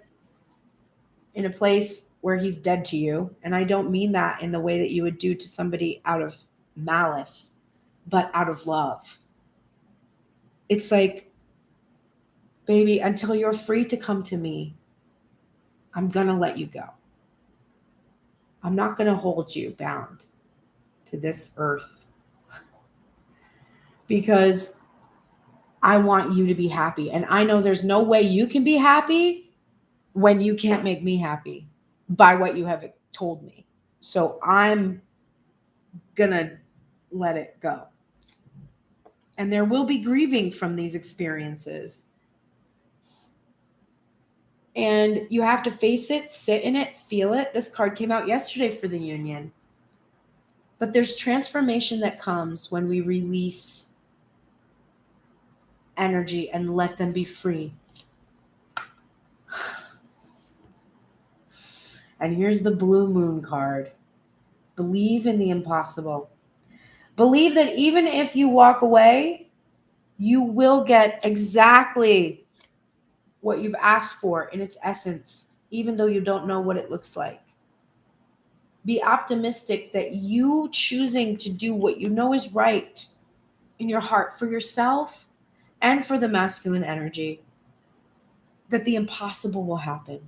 in a place where he's dead to you, and I don't mean that in the way that you would do to somebody out of malice, but out of love. It's like, baby, until you're free to come to me, I'm going to let you go. I'm not going to hold you bound to this earth because I want you to be happy. And I know there's no way you can be happy when you can't make me happy by what you have told me. So I'm going to let it go. And there will be grieving from these experiences. And you have to face it, sit in it, feel it. This card came out yesterday for the union. But there's transformation that comes when we release energy and let them be free. And here's the blue moon card. Believe in the impossible. Believe that even if you walk away, you will get exactly what you've asked for in its essence, even though you don't know what it looks like. Be optimistic that you choosing to do what you know is right in your heart for yourself and for the masculine energy, that the impossible will happen,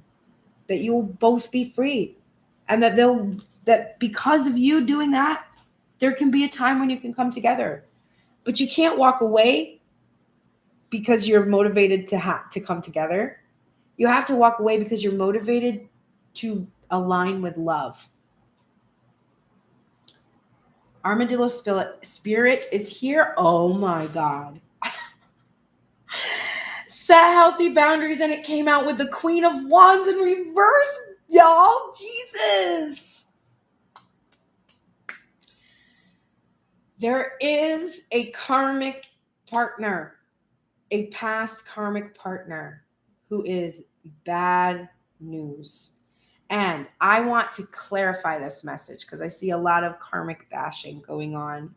that you will both be free, and that because of you doing that, there can be a time when you can come together. But you can't walk away because you're motivated to come together. You have to walk away because you're motivated to align with love. Armadillo spirit is here. Oh my God. Set healthy boundaries, and it came out with the Queen of Wands in reverse, y'all. Jesus. There is a karmic partner, a past karmic partner who is bad news. And I want to clarify this message because I see a lot of karmic bashing going on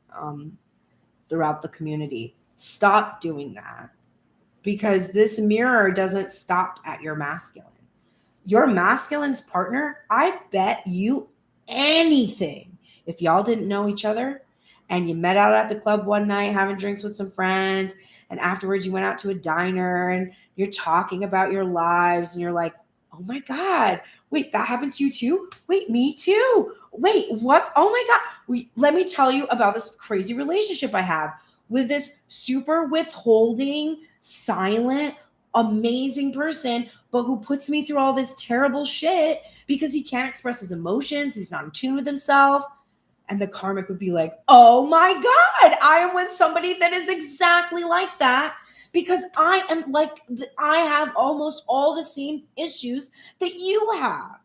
throughout the community. Stop doing that, because this mirror doesn't stop at your masculine. Your masculine's partner, I bet you anything, if y'all didn't know each other and you met out at the club one night having drinks with some friends, and afterwards you went out to a diner and you're talking about your lives and you're like, oh my God, wait, that happened to you too? Wait, me too. Wait, what? Oh my God. Let me tell you about this crazy relationship I have with this super withholding, silent, amazing person, but who puts me through all this terrible shit because he can't express his emotions. He's not in tune with himself. And the karmic would be like, oh my God, I am with somebody that is exactly like that, because I have almost all the same issues that you have.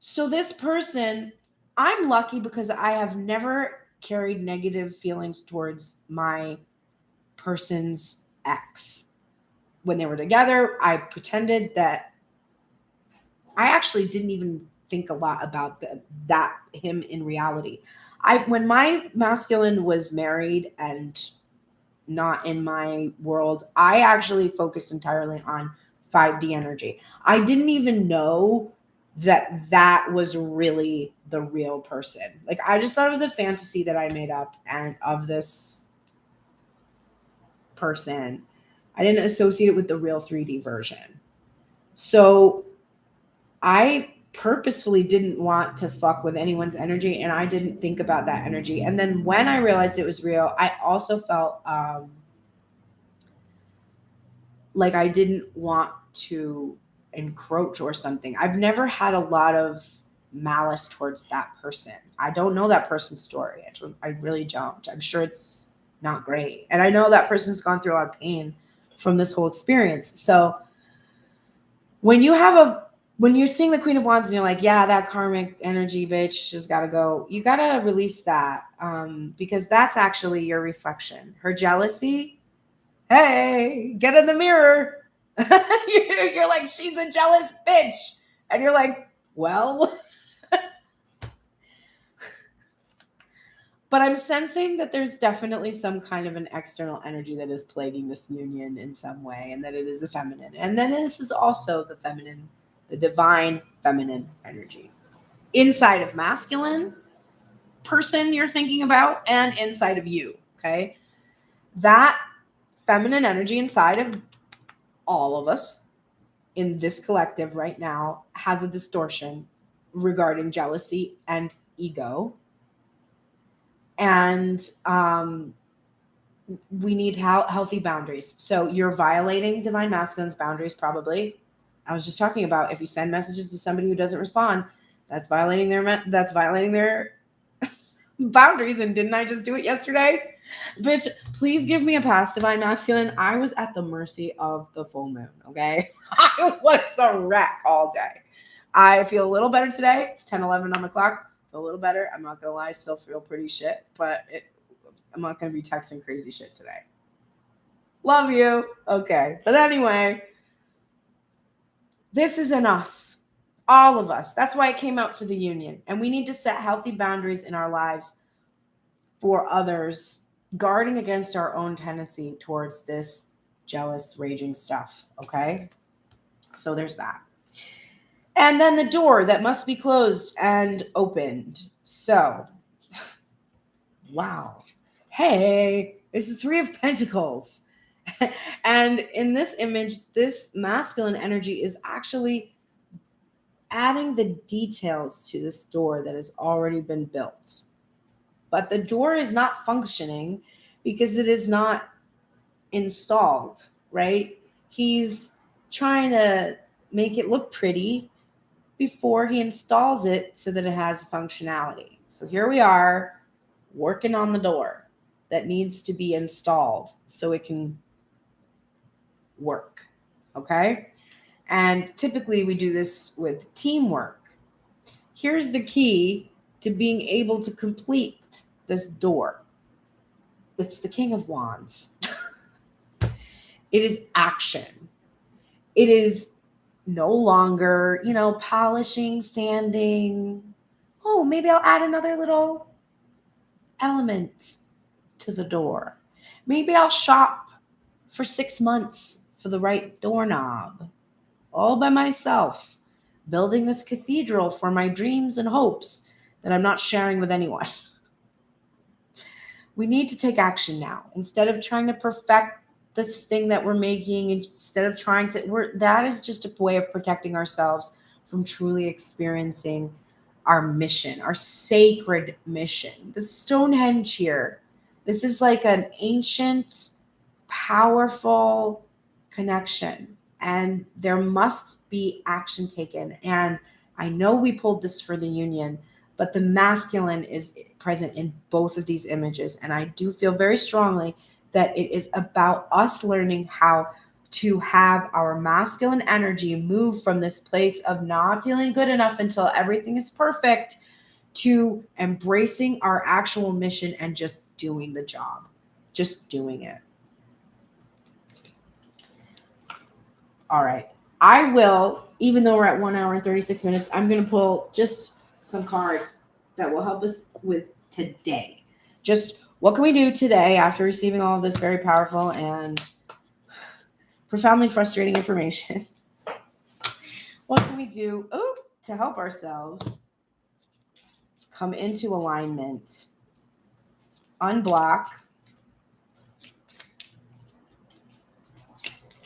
So this person, I'm lucky because I have never carried negative feelings towards my person's ex. When they were together, I pretended that I actually didn't even think a lot about that him in reality. When my masculine was married and not in my world, I actually focused entirely on 5D energy. I didn't even know that was really the real person. Like, I just thought it was a fantasy that I made up and of this person. I didn't associate it with the real 3D version. So I purposefully didn't want to fuck with anyone's energy, and I didn't think about that energy. And then when I realized it was real, I also felt like I didn't want to encroach or something. I've never had a lot of malice towards that person. I don't know that person's story. I really don't. I'm sure it's not great. And I know that person's gone through a lot of pain from this whole experience. So when you're seeing the Queen of Wands and you're like, yeah, that karmic energy bitch just got to go, you got to release that, because that's actually your reflection. Her jealousy, hey, get in the mirror. You're like, she's a jealous bitch. And you're like, well. But I'm sensing that there's definitely some kind of an external energy that is plaguing this union in some way, and that it is the feminine. And then this is also the feminine, the divine feminine energy inside of masculine person you're thinking about and inside of you, okay? That feminine energy inside of all of us in this collective right now has a distortion regarding jealousy and ego. And we need healthy boundaries. So you're violating divine masculine's boundaries, probably. I was just talking about, if you send messages to somebody who doesn't respond, that's violating their boundaries. And didn't I just do it yesterday? Bitch, please give me a pass, divine masculine. I was at the mercy of the full moon, okay? I was a wreck all day. I feel a little better today. It's 10:11 on the clock. A little better. I'm not gonna lie, still feel pretty shit, but I'm not gonna be texting crazy shit today. Love you. Okay. But anyway, this is in us, all of us. That's why it came out for the union. And we need to set healthy boundaries in our lives for others, guarding against our own tendency towards this jealous, raging stuff. Okay. So there's that. And then the door that must be closed and opened. So, wow. Hey, it's the Three of Pentacles. And in this image, this masculine energy is actually adding the details to this door that has already been built. But the door is not functioning because it is not installed, right? He's trying to make it look pretty before he installs it so that it has functionality. So here we are working on the door that needs to be installed so it can work. Okay. And typically we do this with teamwork. Here's the key to being able to complete this door. It's the King of Wands. It is action. It is no longer, polishing, sanding. Oh, maybe I'll add another little element to the door. Maybe I'll shop for 6 months for the right doorknob, all by myself, building this cathedral for my dreams and hopes that I'm not sharing with anyone. We need to take action now. Instead of trying to perfect this thing that we're making, instead of trying to, that is just a way of protecting ourselves from truly experiencing our mission, our sacred mission. The Stonehenge here, this is like an ancient, powerful connection, and there must be action taken. And I know we pulled this for the union, but the masculine is present in both of these images. And I do feel very strongly that it is about us learning how to have our masculine energy move from this place of not feeling good enough until everything is perfect to embracing our actual mission and just doing the job, just doing it. All right. I will, even though we're at 1 hour and 36 minutes, I'm going to pull just some cards that will help us with today. Just what can we do today after receiving all of this very powerful and profoundly frustrating information? What can we do to help ourselves come into alignment, unblock?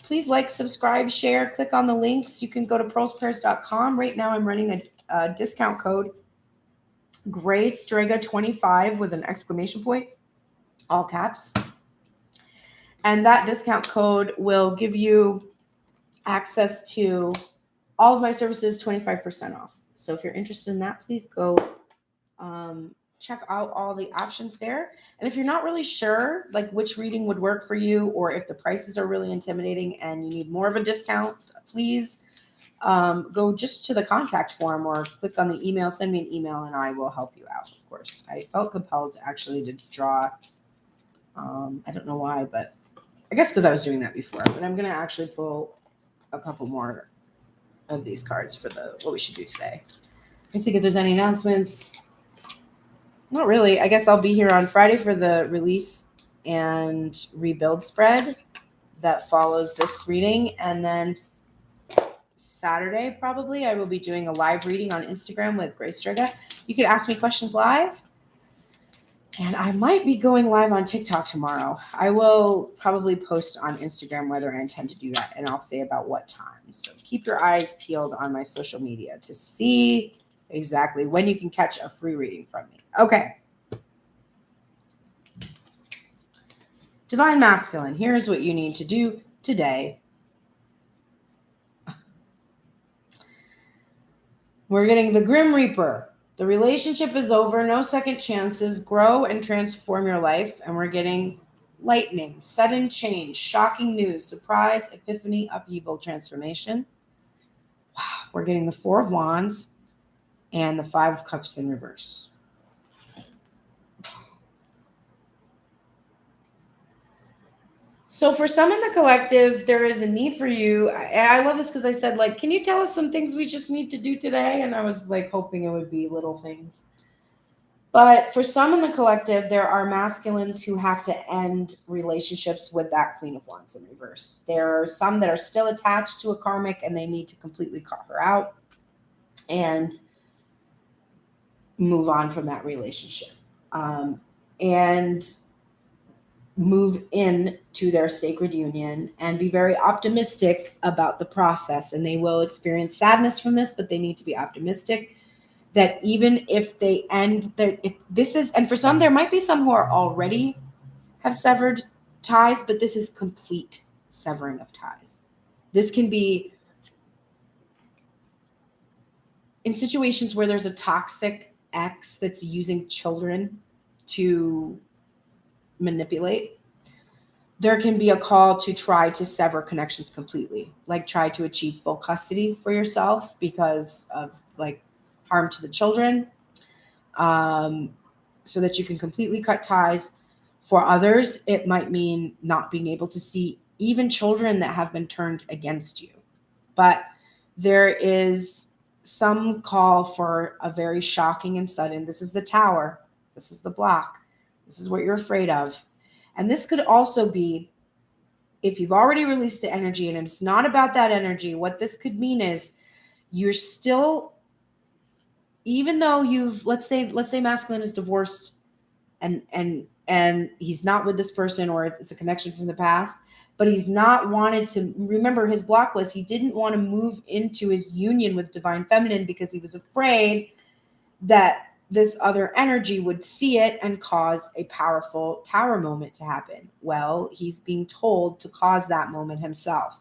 Please like, subscribe, share, click on the links. You can go to pearlsprayers.com. Right now I'm running a discount code, GRAYSTREGA25 with an exclamation point, all caps. And that discount code will give you access to all of my services, 25% off. So if you're interested in that, please go check out all the options there. And if you're not really sure like which reading would work for you, or if the prices are really intimidating and you need more of a discount, please go just to the contact form or click on the email, send me an email, and I will help you out. Of course, I felt compelled actually to draw. I don't know why, but I guess because I was doing that before. But I'm going to actually pull a couple more of these cards for what we should do today. I think if there's any announcements. Not really. I guess I'll be here on Friday for the release and rebuild spread that follows this reading. And then Saturday, probably, I will be doing a live reading on Instagram with Grace Striga. You can ask me questions live. And I might be going live on TikTok tomorrow. I will probably post on Instagram whether I intend to do that. And I'll say about what time. So keep your eyes peeled on my social media to see exactly when you can catch a free reading from me. Okay. Divine Masculine, here's what you need to do today. We're getting the Grim Reaper. The relationship is over. No second chances. Grow and transform your life. And we're getting lightning, sudden change, shocking news, surprise, epiphany, upheaval, transformation. Wow. We're getting the Four of Wands and the Five of Cups in reverse. So for some in the collective, there is a need for you. I love this because I said, like, can you tell us some things we just need to do today? And I was like hoping it would be little things. But for some in the collective, there are masculines who have to end relationships with that Queen of Wands in reverse. There are some that are still attached to a karmic and they need to completely cut her out and move on from that relationship. And move in to their sacred union and be very optimistic about the process. And they will experience sadness from this, but they need to be optimistic that even if they end their, if this is, and for some, there might be some who are already have severed ties, but this is complete severing of ties. This can be in situations where there's a toxic ex that's using children to manipulate. There can be a call to try to sever connections completely, like try to achieve full custody for yourself because of like harm to the children, so that you can completely cut ties. For others, it might mean not being able to see even children that have been turned against you. But there is some call for a very shocking and sudden, this is the Tower, this is the block, this is what you're afraid of. And this could also be, if you've already released the energy and it's not about that energy, what this could mean is you're still, even though you've, let's say masculine is divorced and he's not with this person, or it's a connection from the past, but he's not wanted to, remember his block was he didn't want to move into his union with divine feminine because he was afraid that this other energy would see it and cause a powerful Tower moment to happen. Well, he's being told to cause that moment himself,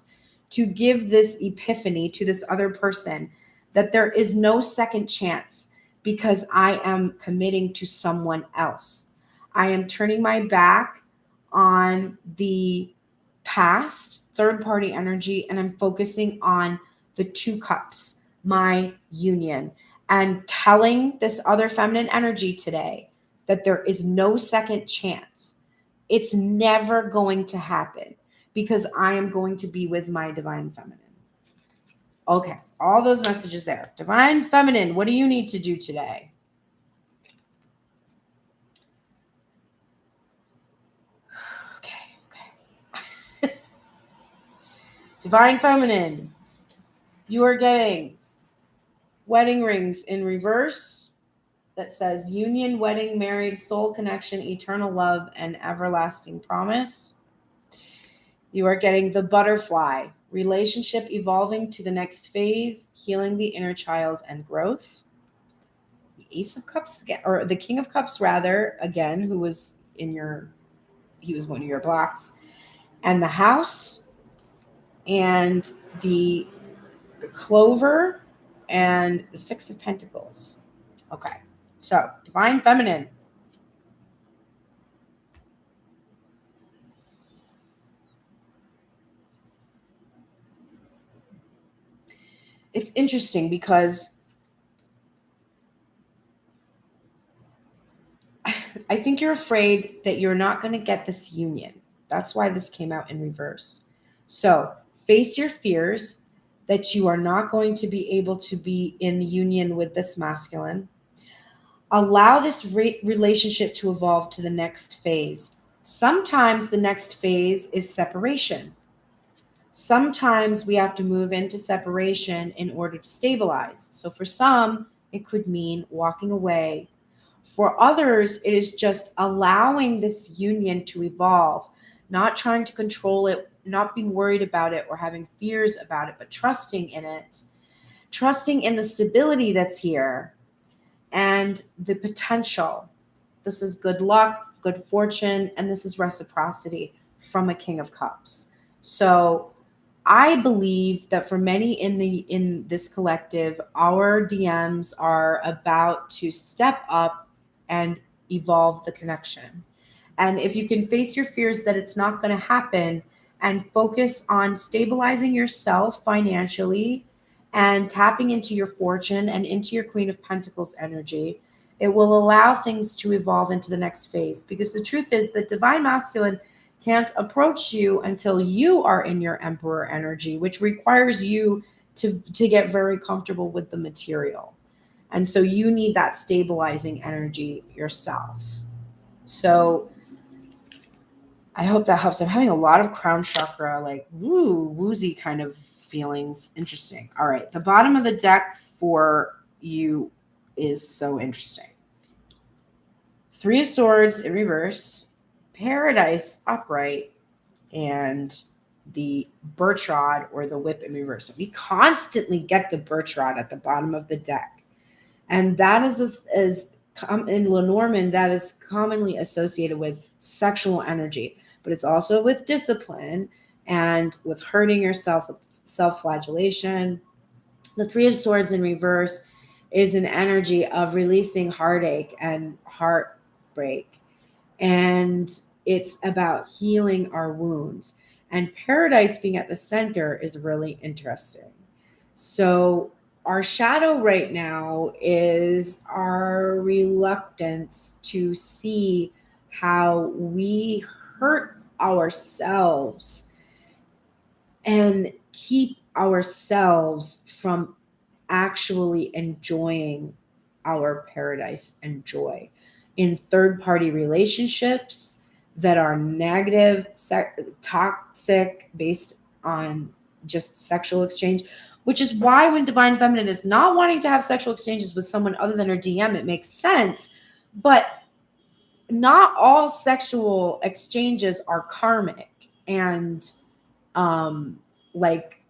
to give this epiphany to this other person that there is no second chance because I am committing to someone else. I am turning my back on the past third-party energy and I'm focusing on the Two Cups, my union, and telling this other feminine energy today that there is no second chance. It's never going to happen because I am going to be with my divine feminine. Okay, all those messages there. Divine feminine, what do you need to do today? Okay. Divine feminine, you are getting wedding rings in reverse that says union, wedding, married, soul connection, eternal love, and everlasting promise. You are getting the butterfly, relationship evolving to the next phase, healing the inner child and growth. The Ace of Cups, or the King of Cups rather, again, he was one of your blocks. And the House and the Clover and the Six of Pentacles. Okay, so divine feminine. It's interesting because I think you're afraid that you're not going to get this union. That's why this came out in reverse. So face your fears that you are not going to be able to be in union with this masculine. Allow this relationship to evolve to the next phase. Sometimes the next phase is separation. Sometimes we have to move into separation in order to stabilize. So for some, it could mean walking away. For others, it is just allowing this union to evolve, not trying to control it, not being worried about it or having fears about it, but trusting in it, trusting in the stability that's here and the potential. This is good luck, good fortune, and this is reciprocity from a King of Cups. So I believe that for many in this collective, our DMs are about to step up and evolve the connection. And if you can face your fears that it's not going to happen and focus on stabilizing yourself financially and tapping into your fortune and into your Queen of Pentacles energy, it will allow things to evolve into the next phase. Because the truth is that divine masculine can't approach you until you are in your Emperor energy, which requires you to get very comfortable with the material. And so you need that stabilizing energy yourself. So I hope that helps. I'm having a lot of crown chakra, like woozy kind of feelings. Interesting. All right. The bottom of the deck for you is so interesting. Three of Swords in reverse, Paradise upright, and the birch rod or the whip in reverse. We constantly get the birch rod at the bottom of the deck. And that is in Lenormand, that is commonly associated with sexual energy, but it's also with discipline and with hurting yourself, with self-flagellation. The Three of Swords in reverse is an energy of releasing heartache and heartbreak. And it's about healing our wounds. And Paradise being at the center is really interesting. So our shadow right now is our reluctance to see how we hurt ourselves and keep ourselves from actually enjoying our paradise and joy in third-party relationships that are negative, toxic, based on just sexual exchange, which is why when Divine Feminine is not wanting to have sexual exchanges with someone other than her DM, it makes sense. But not all sexual exchanges are karmic and like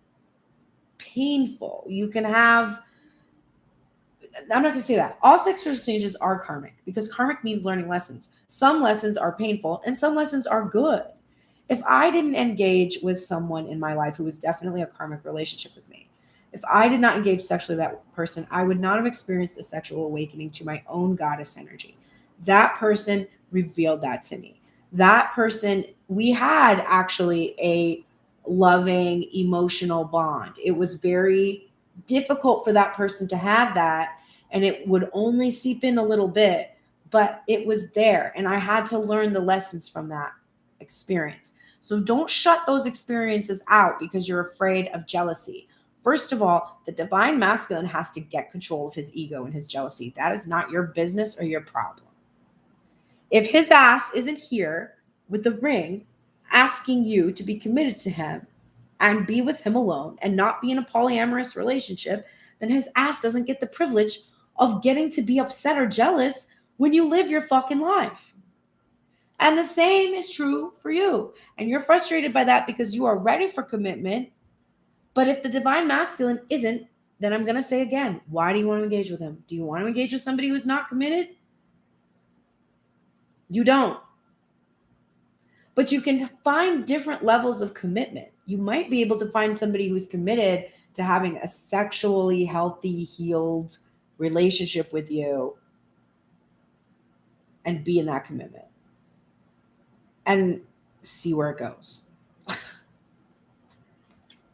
painful. You can have, I'm not going to say that. All sexual exchanges are karmic because karmic means learning lessons. Some lessons are painful and some lessons are good. If I didn't engage with someone in my life who was definitely a karmic relationship with me, if I did not engage sexually with that person, I would not have experienced a sexual awakening to my own goddess energy. That person revealed that to me. That person, we had actually a loving, emotional bond. It was very difficult for that person to have that, and it would only seep in a little bit, but it was there, and I had to learn the lessons from that experience. So don't shut those experiences out because you're afraid of jealousy. First of all, the divine masculine has to get control of his ego and his jealousy. That is not your business or your problem. If his ass isn't here with the ring asking you to be committed to him and be with him alone and not be in a polyamorous relationship, then his ass doesn't get the privilege of getting to be upset or jealous when you live your fucking life. And the same is true for you. And you're frustrated by that because you are ready for commitment. But if the divine masculine isn't, then I'm going to say again, why do you want to engage with him? Do you want to engage with somebody who's not committed? You don't. But you can find different levels of commitment. You might be able to find somebody who's committed to having a sexually healthy, healed relationship with you and be in that commitment and see where it goes.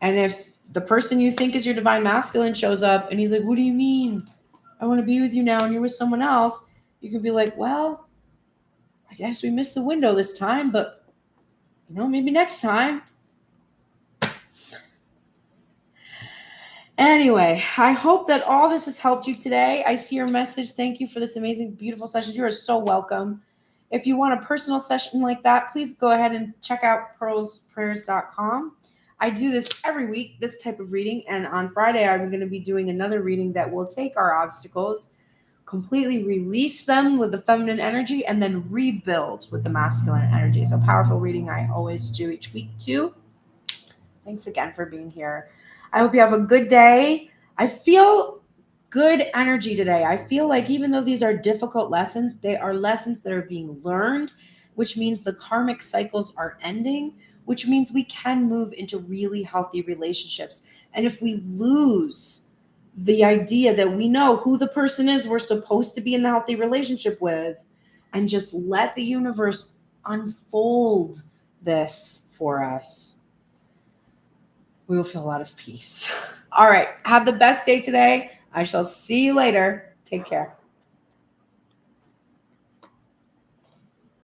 And if the person you think is your divine masculine shows up and he's like, what do you mean? I want to be with you now and you're with someone else. You can be like, well, I guess we missed the window this time, but maybe next time. Anyway, I hope that all this has helped you today. I see your message. Thank you for this amazing, beautiful session. You are so welcome. If you want a personal session like that, please go ahead and check out pearlsprayers.com. I do this every week, this type of reading. And on Friday, I'm going to be doing another reading that will take our obstacles, completely release them with the feminine energy, and then rebuild with the masculine energy. It's a powerful reading I always do each week too. Thanks again for being here. I hope you have a good day. I feel good energy today. I feel like even though these are difficult lessons, they are lessons that are being learned, which means the karmic cycles are ending, which means we can move into really healthy relationships. And if we lose the idea that we know who the person is we're supposed to be in the healthy relationship with, and just let the universe unfold this for us, we will feel a lot of peace. All right. Have the best day today. I shall see you later. Take care.